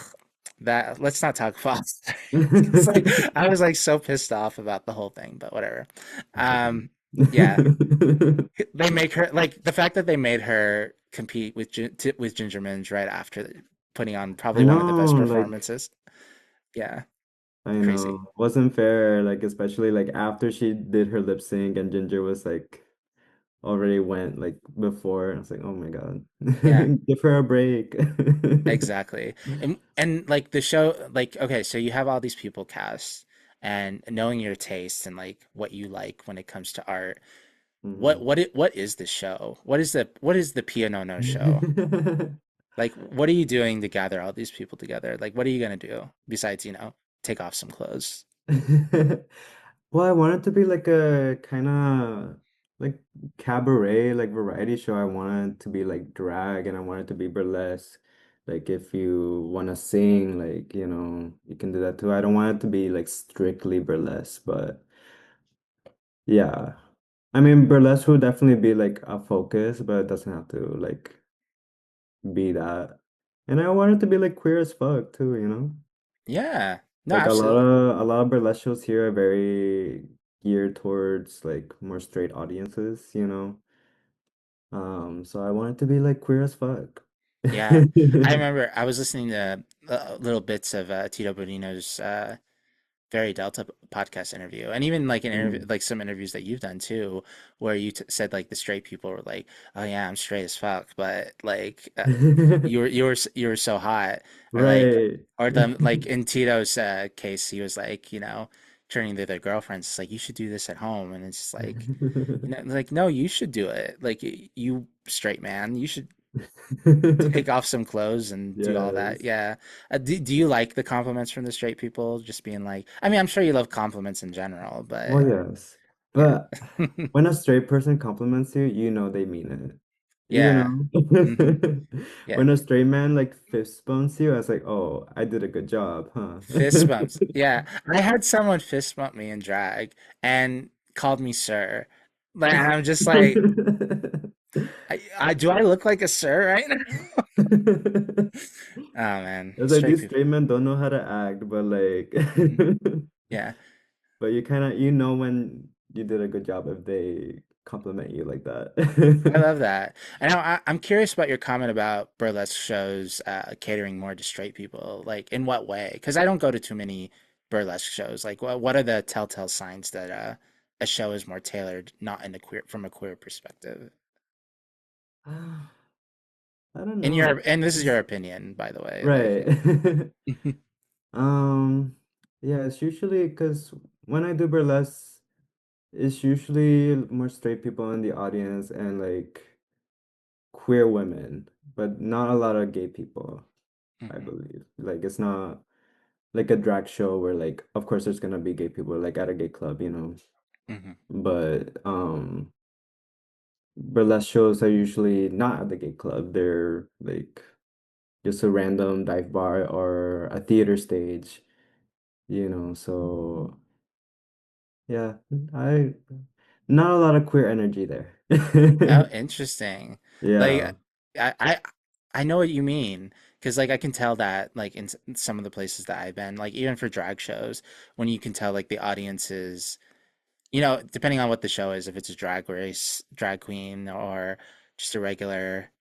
that let's not talk about it's like I was like so pissed off about the whole thing, but whatever. It's okay. Yeah. They make her like the fact that they made her compete with with Ginger Minge right after putting on I probably one of the best know, like performances. Yeah, I crazy. know. Wasn't fair, like especially like after she did her lip sync and Ginger was like already went like before. I was like, oh my God. Yeah, Give her a break. exactly. And like the show, like okay, so you have all these people cast, and knowing your taste and like what you like when it comes to art. Mhm. What is the show? What is the Pionono show? Like, what are you doing to gather all these people together? Like, what are you gonna do besides, take off some clothes? Well, I want it to be like a kind of like cabaret, like variety show. I want it to be like drag and I want it to be burlesque. Like if you want to sing, like, you can do that too. I don't want it to be like strictly burlesque, but yeah. I mean, burlesque will definitely be like a focus, but it doesn't have to like be that. And I want it to be like queer as fuck too, you know? Yeah. No, Like a lot absolutely. of a lot of burlesque shows here are very geared towards like more straight audiences. So I want it to be like queer as fuck. Yeah. I remember I was listening to little bits of Tito Bonito's Very Delta podcast interview, and even like an interview, Mm. like some interviews that you've done too, where you said like the straight people were like, "Oh yeah, I'm straight as fuck," but like you were so hot, or like, Right. or the like in Tito's case, he was like, turning to their girlfriends, it's like you should do this at home, and it's just like, like no, you should do it, like you straight man, you should take off some clothes and do all that. Yes. Yeah. Do you like the compliments from the straight people? Just being like, I mean, I'm sure you love compliments in general, Well, but yes. yeah. But when a straight person compliments you, you know they mean it. You Yeah. Hmm. know? Yeah. When a straight man like fist bumps you, I was like, oh, I did a good job, huh? Fist bumps. Yeah. I had someone fist bump me in drag and called me sir. Like, I'm just like, I do I look like a sir right now? Oh man, It's like straight these people. straight men don't know how to act, but like, Hmm. Yeah. but you kind of when you did a good job if they compliment you like I that. love that. And I'm curious about your comment about burlesque shows catering more to straight people. Like, in what way? Because I don't go to too many burlesque shows. Like, what are the telltale signs that a show is more tailored, not in a queer from a queer perspective? I don't know. And this is It's your opinion, by the way. right. Like, Um, Yeah, it's usually because when I do burlesque, it's usually more straight people in the audience and like queer women, but not a lot of gay people, I Hmm. believe. Like it's not like a drag show where like of course there's gonna be gay people like at a gay club, you know. Hmm. But burlesque shows are usually not at the gay club. They're like just a random dive bar or a theater stage, you know. So yeah, I not a lot of queer energy there. Oh, interesting. Like Yeah. I I I know what you mean because like I can tell that like in some of the places that I've been, like even for drag shows, when you can tell like the audiences, depending on what the show is, if it's a drag race, drag queen, or just a regular,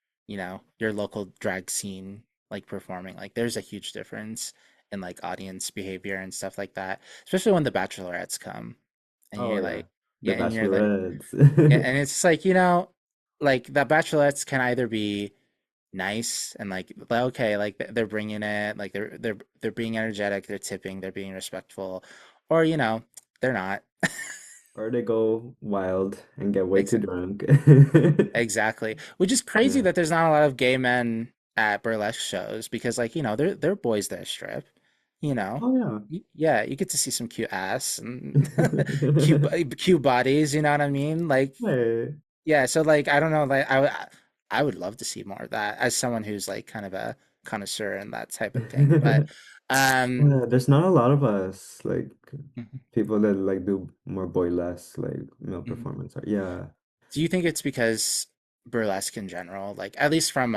your local drag scene like performing, like there's a huge difference in like audience behavior and stuff like that, especially when the bachelorettes come and Oh you're yeah. like, The yeah, and you're like, yeah, bachelorettes. and it's like, like the bachelorettes can either be nice and like, okay, like they're bringing it, like they're being energetic, they're tipping, they're being respectful, or they're not. Or they go wild and get way too Ex- drunk. exactly. Which is crazy Yeah. that there's not a lot of gay men at burlesque shows because like, they're boys that strip, you know. Oh yeah. Yeah, you get to see some cute ass and cute bodies, you know what I mean? Like, Hey. yeah, so like I don't know, like I would love to see more of that as someone who's like kind of a connoisseur in that type of thing. But um Yeah, there's not a lot of us like mhm, people that like do more boylesque like male mhm. performance art. Yeah. Do you think it's because burlesque in general, like at least from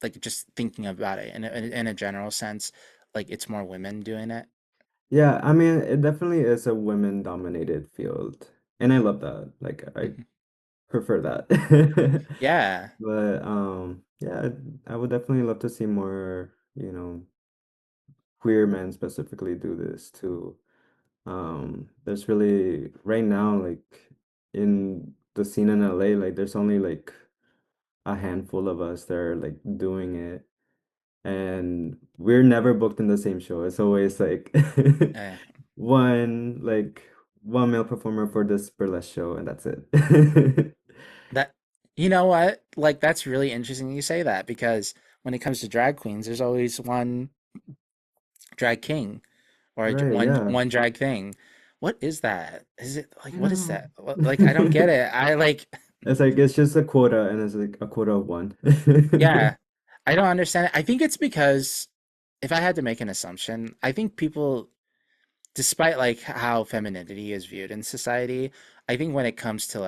like just thinking about it in a general sense, like it's more women doing it? Yeah, I mean it definitely is a women dominated field. And I love that. Like I Mhm. prefer that. Yeah. But yeah, I would definitely love to see more, you know, queer men specifically do this too. There's really right now like in the scene in LA, like there's only like a handful of us that are like doing it, and we're never booked in the same show. It's always like Uh, one like one male performer for this burlesque show, and that's it. that you know what? Like that's really interesting you say that because when it comes to drag queens, there's always one drag king or Right, one yeah. one drag thing. What is that? Is it like I what is know. that? Like I don't get it. I like It's like it's just a quota and it's like a quota of one. yeah. I don't understand it. I think it's because if I had to make an assumption, I think people despite like how femininity is viewed in society, I think when it comes to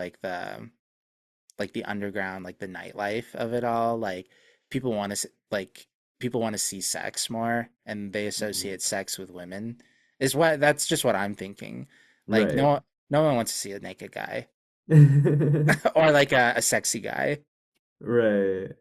like the underground, like the nightlife of it all, like people want to like people want to see sex more, and they Mhm. associate sex with women. Is what that's just what I'm thinking. Like Right. no one wants to see a naked guy or like a sexy guy. Right.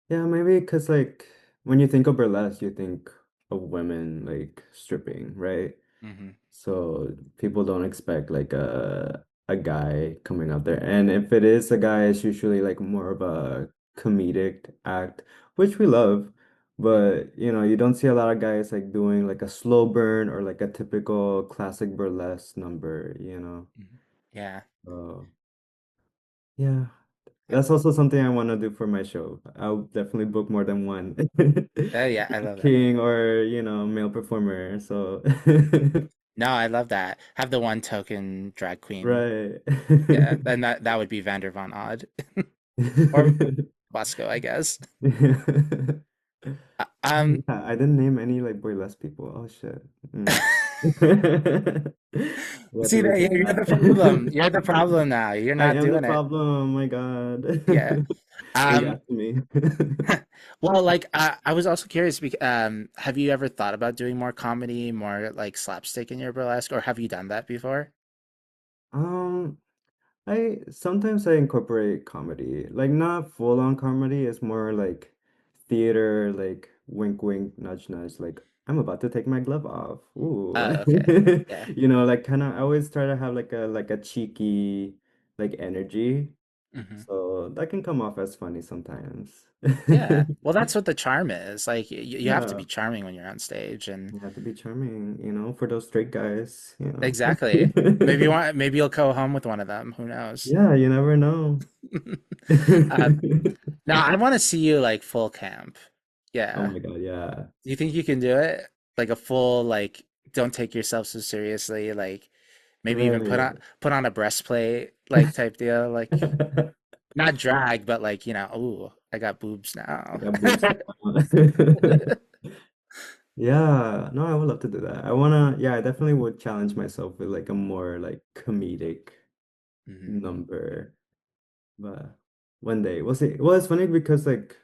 Yeah, maybe because like when you think of burlesque, you think of women like stripping, right? Hmm. So people don't expect like a guy coming out there. And if it is a guy, it's usually like more of a comedic act, which we love. Hmm. But you know, you don't see a lot of guys like doing like a slow burn or like a typical classic burlesque number, you know. Hmm. Yeah. So yeah. That's also something I want to do for my show. I'll definitely book more than one Yeah, I love that. king or, you know, male performer. So, No, I love that. Have the one token drag queen. right. Yeah, and that would be Vander Von Odd or Bosco, I guess. Uh, Um, Yeah, I didn't name any like burlesque people. Oh shit. Mm. We have to see that retake you're the problem. that. You're the problem now. You're I not am the doing it. problem. Oh my God. Yeah. They Um, got to me. well, like I was also curious. Have you ever thought about doing more comedy, more like slapstick in your burlesque, or have you done that before? Um, I sometimes I incorporate comedy, like not full on comedy. It's more like theater, like wink, wink, nudge, nudge. Like I'm about to take my glove off. Ooh, Oh, okay. Yeah. you know, like kind of. I always try to have like a cheeky, like energy. Hmm. So that can come off as funny sometimes. Yeah. Well, that's what the charm is. Like you have to Yeah, be charming when you're on stage, and you have to be charming, for those straight guys, exactly. Maybe you'll go home with one of them. Who knows? Yeah, you never know. uh, Now I want to see you like full camp. Oh Yeah. my God, yeah. Do you think you can do it? Like a full like don't take yourself so seriously, like maybe even Right. put on a breastplate like type deal, like not drag, but like, ooh, I got boobs I now. got boobs now. Yeah, no, I would love to do that. Yeah, I definitely would challenge myself with like a more like comedic Hmm. number. But one day we'll see. Well, it's funny because like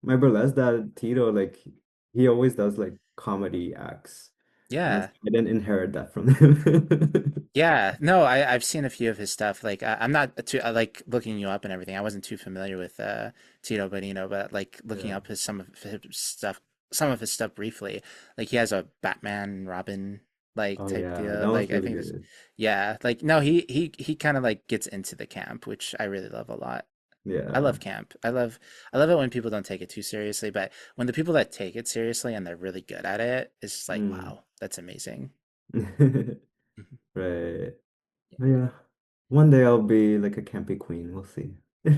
my burlesque dad Tito, like he always does like comedy acts. And Yeah. so I didn't inherit that from him. Yeah, no, I've seen a few of his stuff. Like I'm not too I like looking you up and everything. I wasn't too familiar with Tito Bonito, but like looking Yeah. up some of his stuff briefly. Like he has a Batman Robin like Oh type yeah, that deal. was Like I really think this, good. yeah, like no, he kind of like gets into the camp, which I really love a lot. I Yeah. love camp. I love it when people don't take it too seriously, but when the people that take it seriously and they're really good at it, it's just like, Mm. wow, that's amazing. Mhm. Right. But yeah. One day I'll be like a campy queen. We'll see.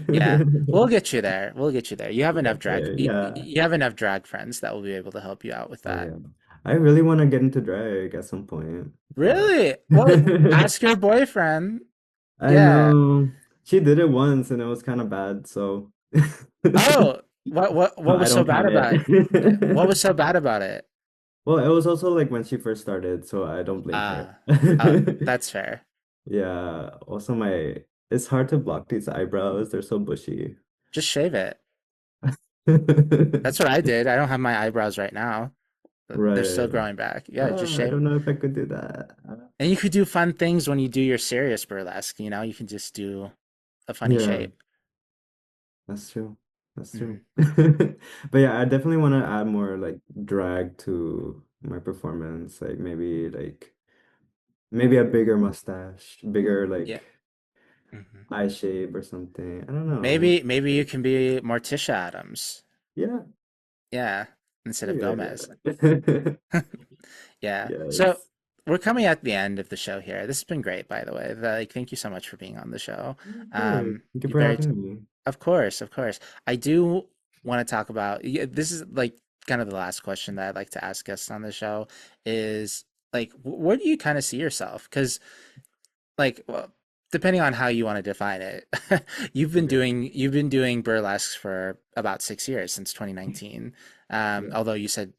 Yeah, we'll get you there. We'll get you there. You have We'll enough get drag. there. Yeah. You have enough drag friends that will be able to help you out with Oh that. yeah. I really want to get into drag at some point, but Really? Well, ask your boyfriend. I Yeah. know she did it once and it was kind of bad, so Oh, what I was so don't bad count about what it. was so bad about it? Well, it was also like when she first started, so I don't blame her. Uh, that's fair. Yeah. Also, it's hard to block these eyebrows. They're so bushy. Just shave it. That's what I did. I don't have my eyebrows right now. They're still Right. growing back. Yeah, just I shave. don't know if I could do that. And you could do fun things when you do your serious burlesque, you can just do a funny Yeah, shape. that's true. That's Hmm. true. But yeah, I definitely want to add more like drag to my performance. Like maybe a bigger mustache, bigger Yeah. like Hmm. eye shape or something. I don't know. Maybe you can be Morticia Adams. Yeah, Yeah, instead of maybe I Gomez. get Yeah. So Yes. we're coming at the end of the show here. This has been great, by the way. Like, thank you so much for being on the show. Of course. Thank you You for very, having me. of course, of course. I do want to talk about, yeah, this is like kind of the last question that I'd like to ask guests on the show is like, where do you kind of see yourself? Because like well, depending on how you want to define it, Okay. you've been doing burlesque for about 6 years since 2019. Yeah. Although you said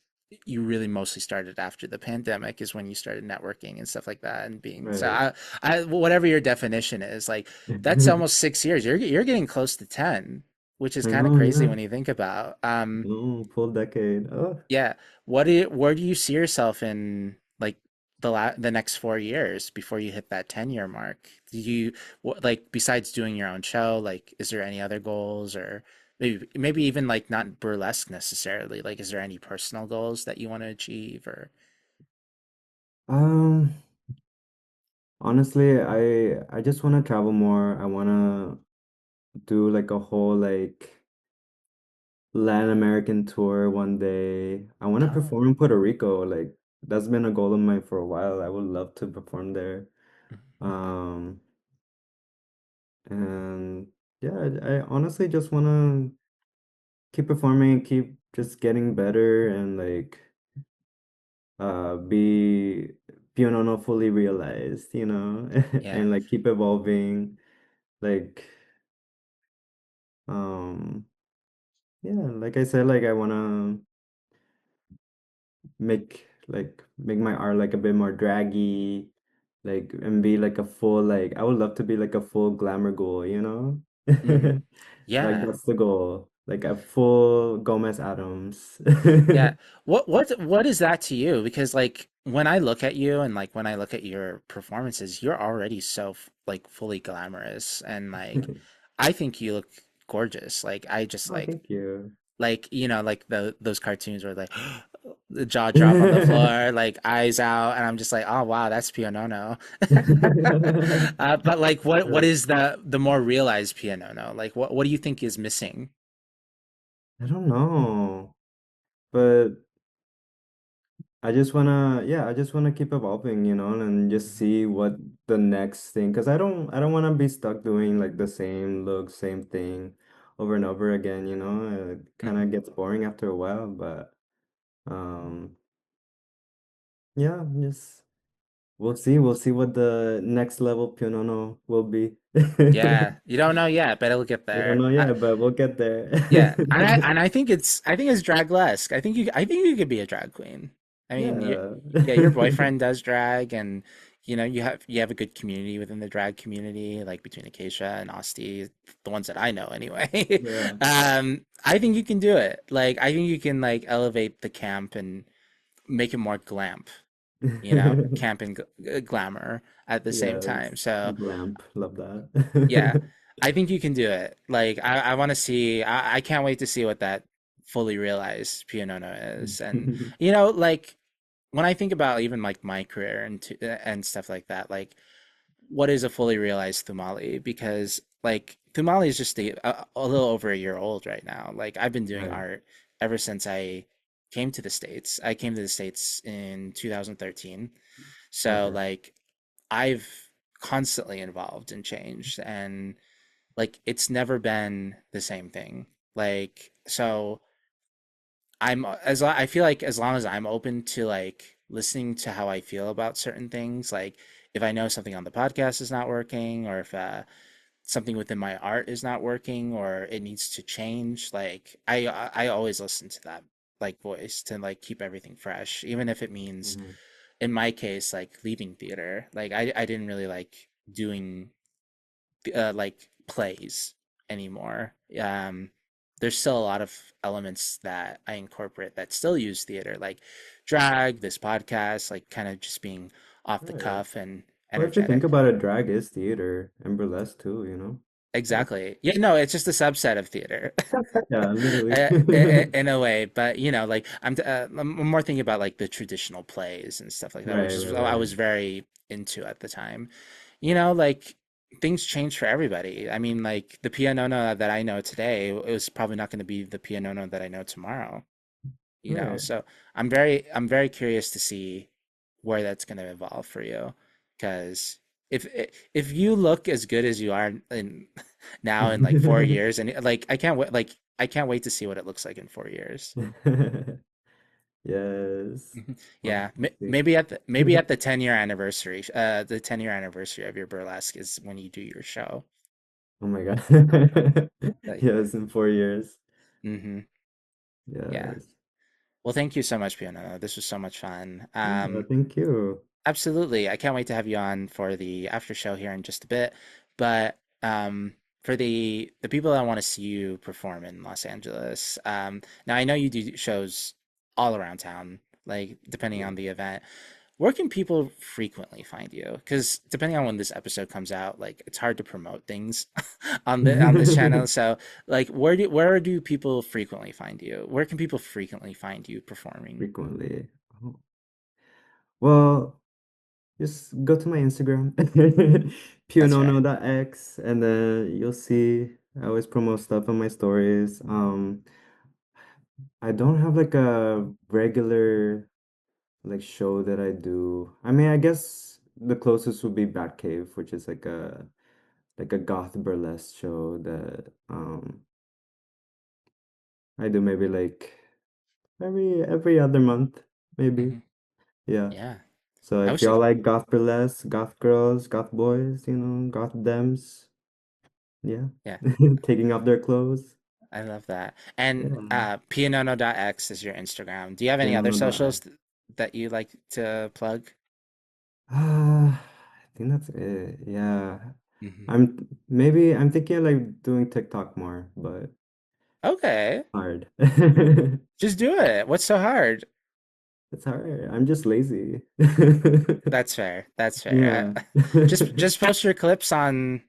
you really mostly started after the pandemic is when you started networking and stuff like that and being so Right. whatever your definition is, like that's almost 6 years. You're getting close to 10, which is I kind of know, crazy yeah. when you think about. No, full decade. Oh. Yeah. Where do you see yourself in like the next 4 years before you hit that 10-year mark? Do you like besides doing your own show, like is there any other goals or maybe even like not burlesque necessarily? Like is there any personal goals that you want to achieve or Um, Honestly, I just want to travel more. I want to do like a whole like Latin American tour one day. I want to oh. perform in Puerto Rico. Like that's been a goal of mine for a while. I would love to perform there. Um, and yeah, I honestly just want to keep performing, keep just getting better and like be Pionono fully realized, Yeah. and like keep evolving. Like um yeah, like I said, like I wanna make my art like a bit more draggy, like and be like a full like I would love to be like a full glamour ghoul, you know? Hmm. Like Yeah. that's the goal. Like a full Gomez Adams. Yeah. What is that to you? Because like when I look at you and like when I look at your performances, you're already so like fully glamorous and like I think you look gorgeous. Like I just Oh, thank you. like like those cartoons where like the jaw drop on the floor, like eyes out, and I'm just like, oh wow, that's Pionono. But like, what Uh, is the more realized Pionono? Like, what do you think is missing? I don't know, but I just wanna keep evolving, and just Mhm, see what the next thing. Because I don't wanna be stuck doing like the same look, same thing over and over again. It kind mhm. of gets boring after a while. But um, yeah, just we'll see what the next level Pionono will be. Yeah, you don't know yet, but it'll get We don't there. know yet, but we'll get there. Yeah, and I think it's draglesque. I think you could be a drag queen. I mean, Yeah. yeah, your boyfriend does drag, and you have a good community within the drag community, like between Acacia and Asti, the ones that I know anyway. Yeah. I think you can do it. Like, I think you can like elevate the camp and make it more glamp. Camp and glamour at the same time. Yes. So Glamp. Love yeah, that. I think you can do it. Like I want to see. I can't wait to see what that fully realized Pionono is. And like when I think about even like my career and stuff like that, like what is a fully realized Thumali? Because like Thumali is just a little over a year old right now. Like I've been doing Right. art ever since I came to the States. I came to the States in 2013. So Okay. like I've constantly involved in change and like it's never been the same thing. Like so I feel like as long as I'm open to like listening to how I feel about certain things, like if I know something on the podcast is not working or if something within my art is not working or it needs to change, like I always listen to that like voice to like keep everything fresh, even if it means Mhm. in my case like leaving theater. Like I didn't really like doing like plays anymore. There's still a lot of elements that I incorporate that still use theater, like drag, this podcast, like kind of just being off the Right. cuff and Well, if you think energetic. about it, drag is theater and burlesque too. Like, Exactly. Yeah, no, it's just a subset of theater yeah, literally. in a way. But, like I'm more thinking about like the traditional plays and stuff like that, which Right, is right, I right. was very into at the time. Like things change for everybody. I mean, like the Pionono that I know today, it was probably not going to be the Pionono that I know tomorrow. Right. So I'm very curious to see where that's going to evolve for you, because if you look as good as you are in now in like 4 years, and like I can't wait to see what it looks like in 4 years. Yes. Mhm. Well, Yeah, we'll see. maybe at the 10-year anniversary, the 10-year anniversary of your burlesque is when you do your show. Oh my God. Like, Yes, in 4 years. hmm yeah. Yes. Well, thank you so much, Fiona. This was so much fun. Yeah, thank you. Absolutely. I can't wait to have you on for the after show here in just a bit. But for the people that want to see you perform in Los Angeles, now I know you do shows all around town, like depending Yeah. on the event. Where can people frequently find you? Because depending on when this episode comes out, like it's hard to promote things on this channel. So, like, where do people frequently find you? Where can people frequently find you performing? Frequently. Oh. Well, just go to my Instagram, That's fair. pionono.x, and then you'll see I always promote stuff on my stories. I don't have like a regular like show that I do. I mean, I guess the closest would be Batcave, which is like a goth burlesque show that I do maybe like every other month, maybe. Hmm. Yeah. Yeah. So I if wish I y'all could. like goth burlesque, goth girls, goth boys, goth dems, yeah, Yeah. taking off their clothes. I love that. And Yeah. Pionono.x is your Instagram. Do you have any other socials Pionono.x. that you like to plug? I think that's it. Yeah. Hmm. I'm thinking of like doing TikTok more, but Okay. hard. Just do it. What's so hard? It's hard. I'm just lazy. That's fair. That's fair. Yeah. Just post your clips on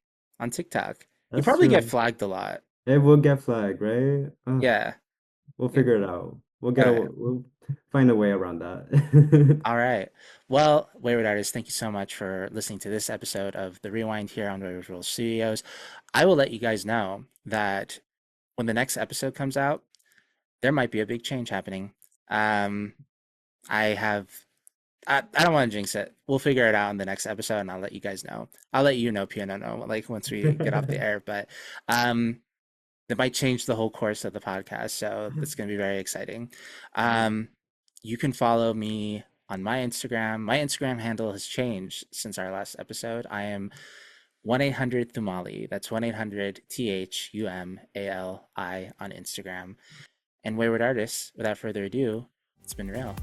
TikTok. You That's probably get true. flagged a lot. It will get flagged, right? Yeah. We'll Yep. figure it out. All right. We'll find a way around that. All right. Well, Wayward Artist, thank you so much for listening to this episode of The Rewind here on Wayward World Studios. I will let you guys know that when the next episode comes out, there might be a big change happening. Um, I have I don't want to jinx it. We'll figure it out in the next episode, and I'll let you guys know. I'll let you know, Pionono, like once we get off the air. But um, it might change the whole course of the podcast, so it's going to be very exciting. Um, you can follow me on my Instagram. My Instagram handle has changed since our last episode. I am 1-800 Thumali. That's 1-800 THUMALI on Instagram. And Wayward Artists, without further ado, it's been real.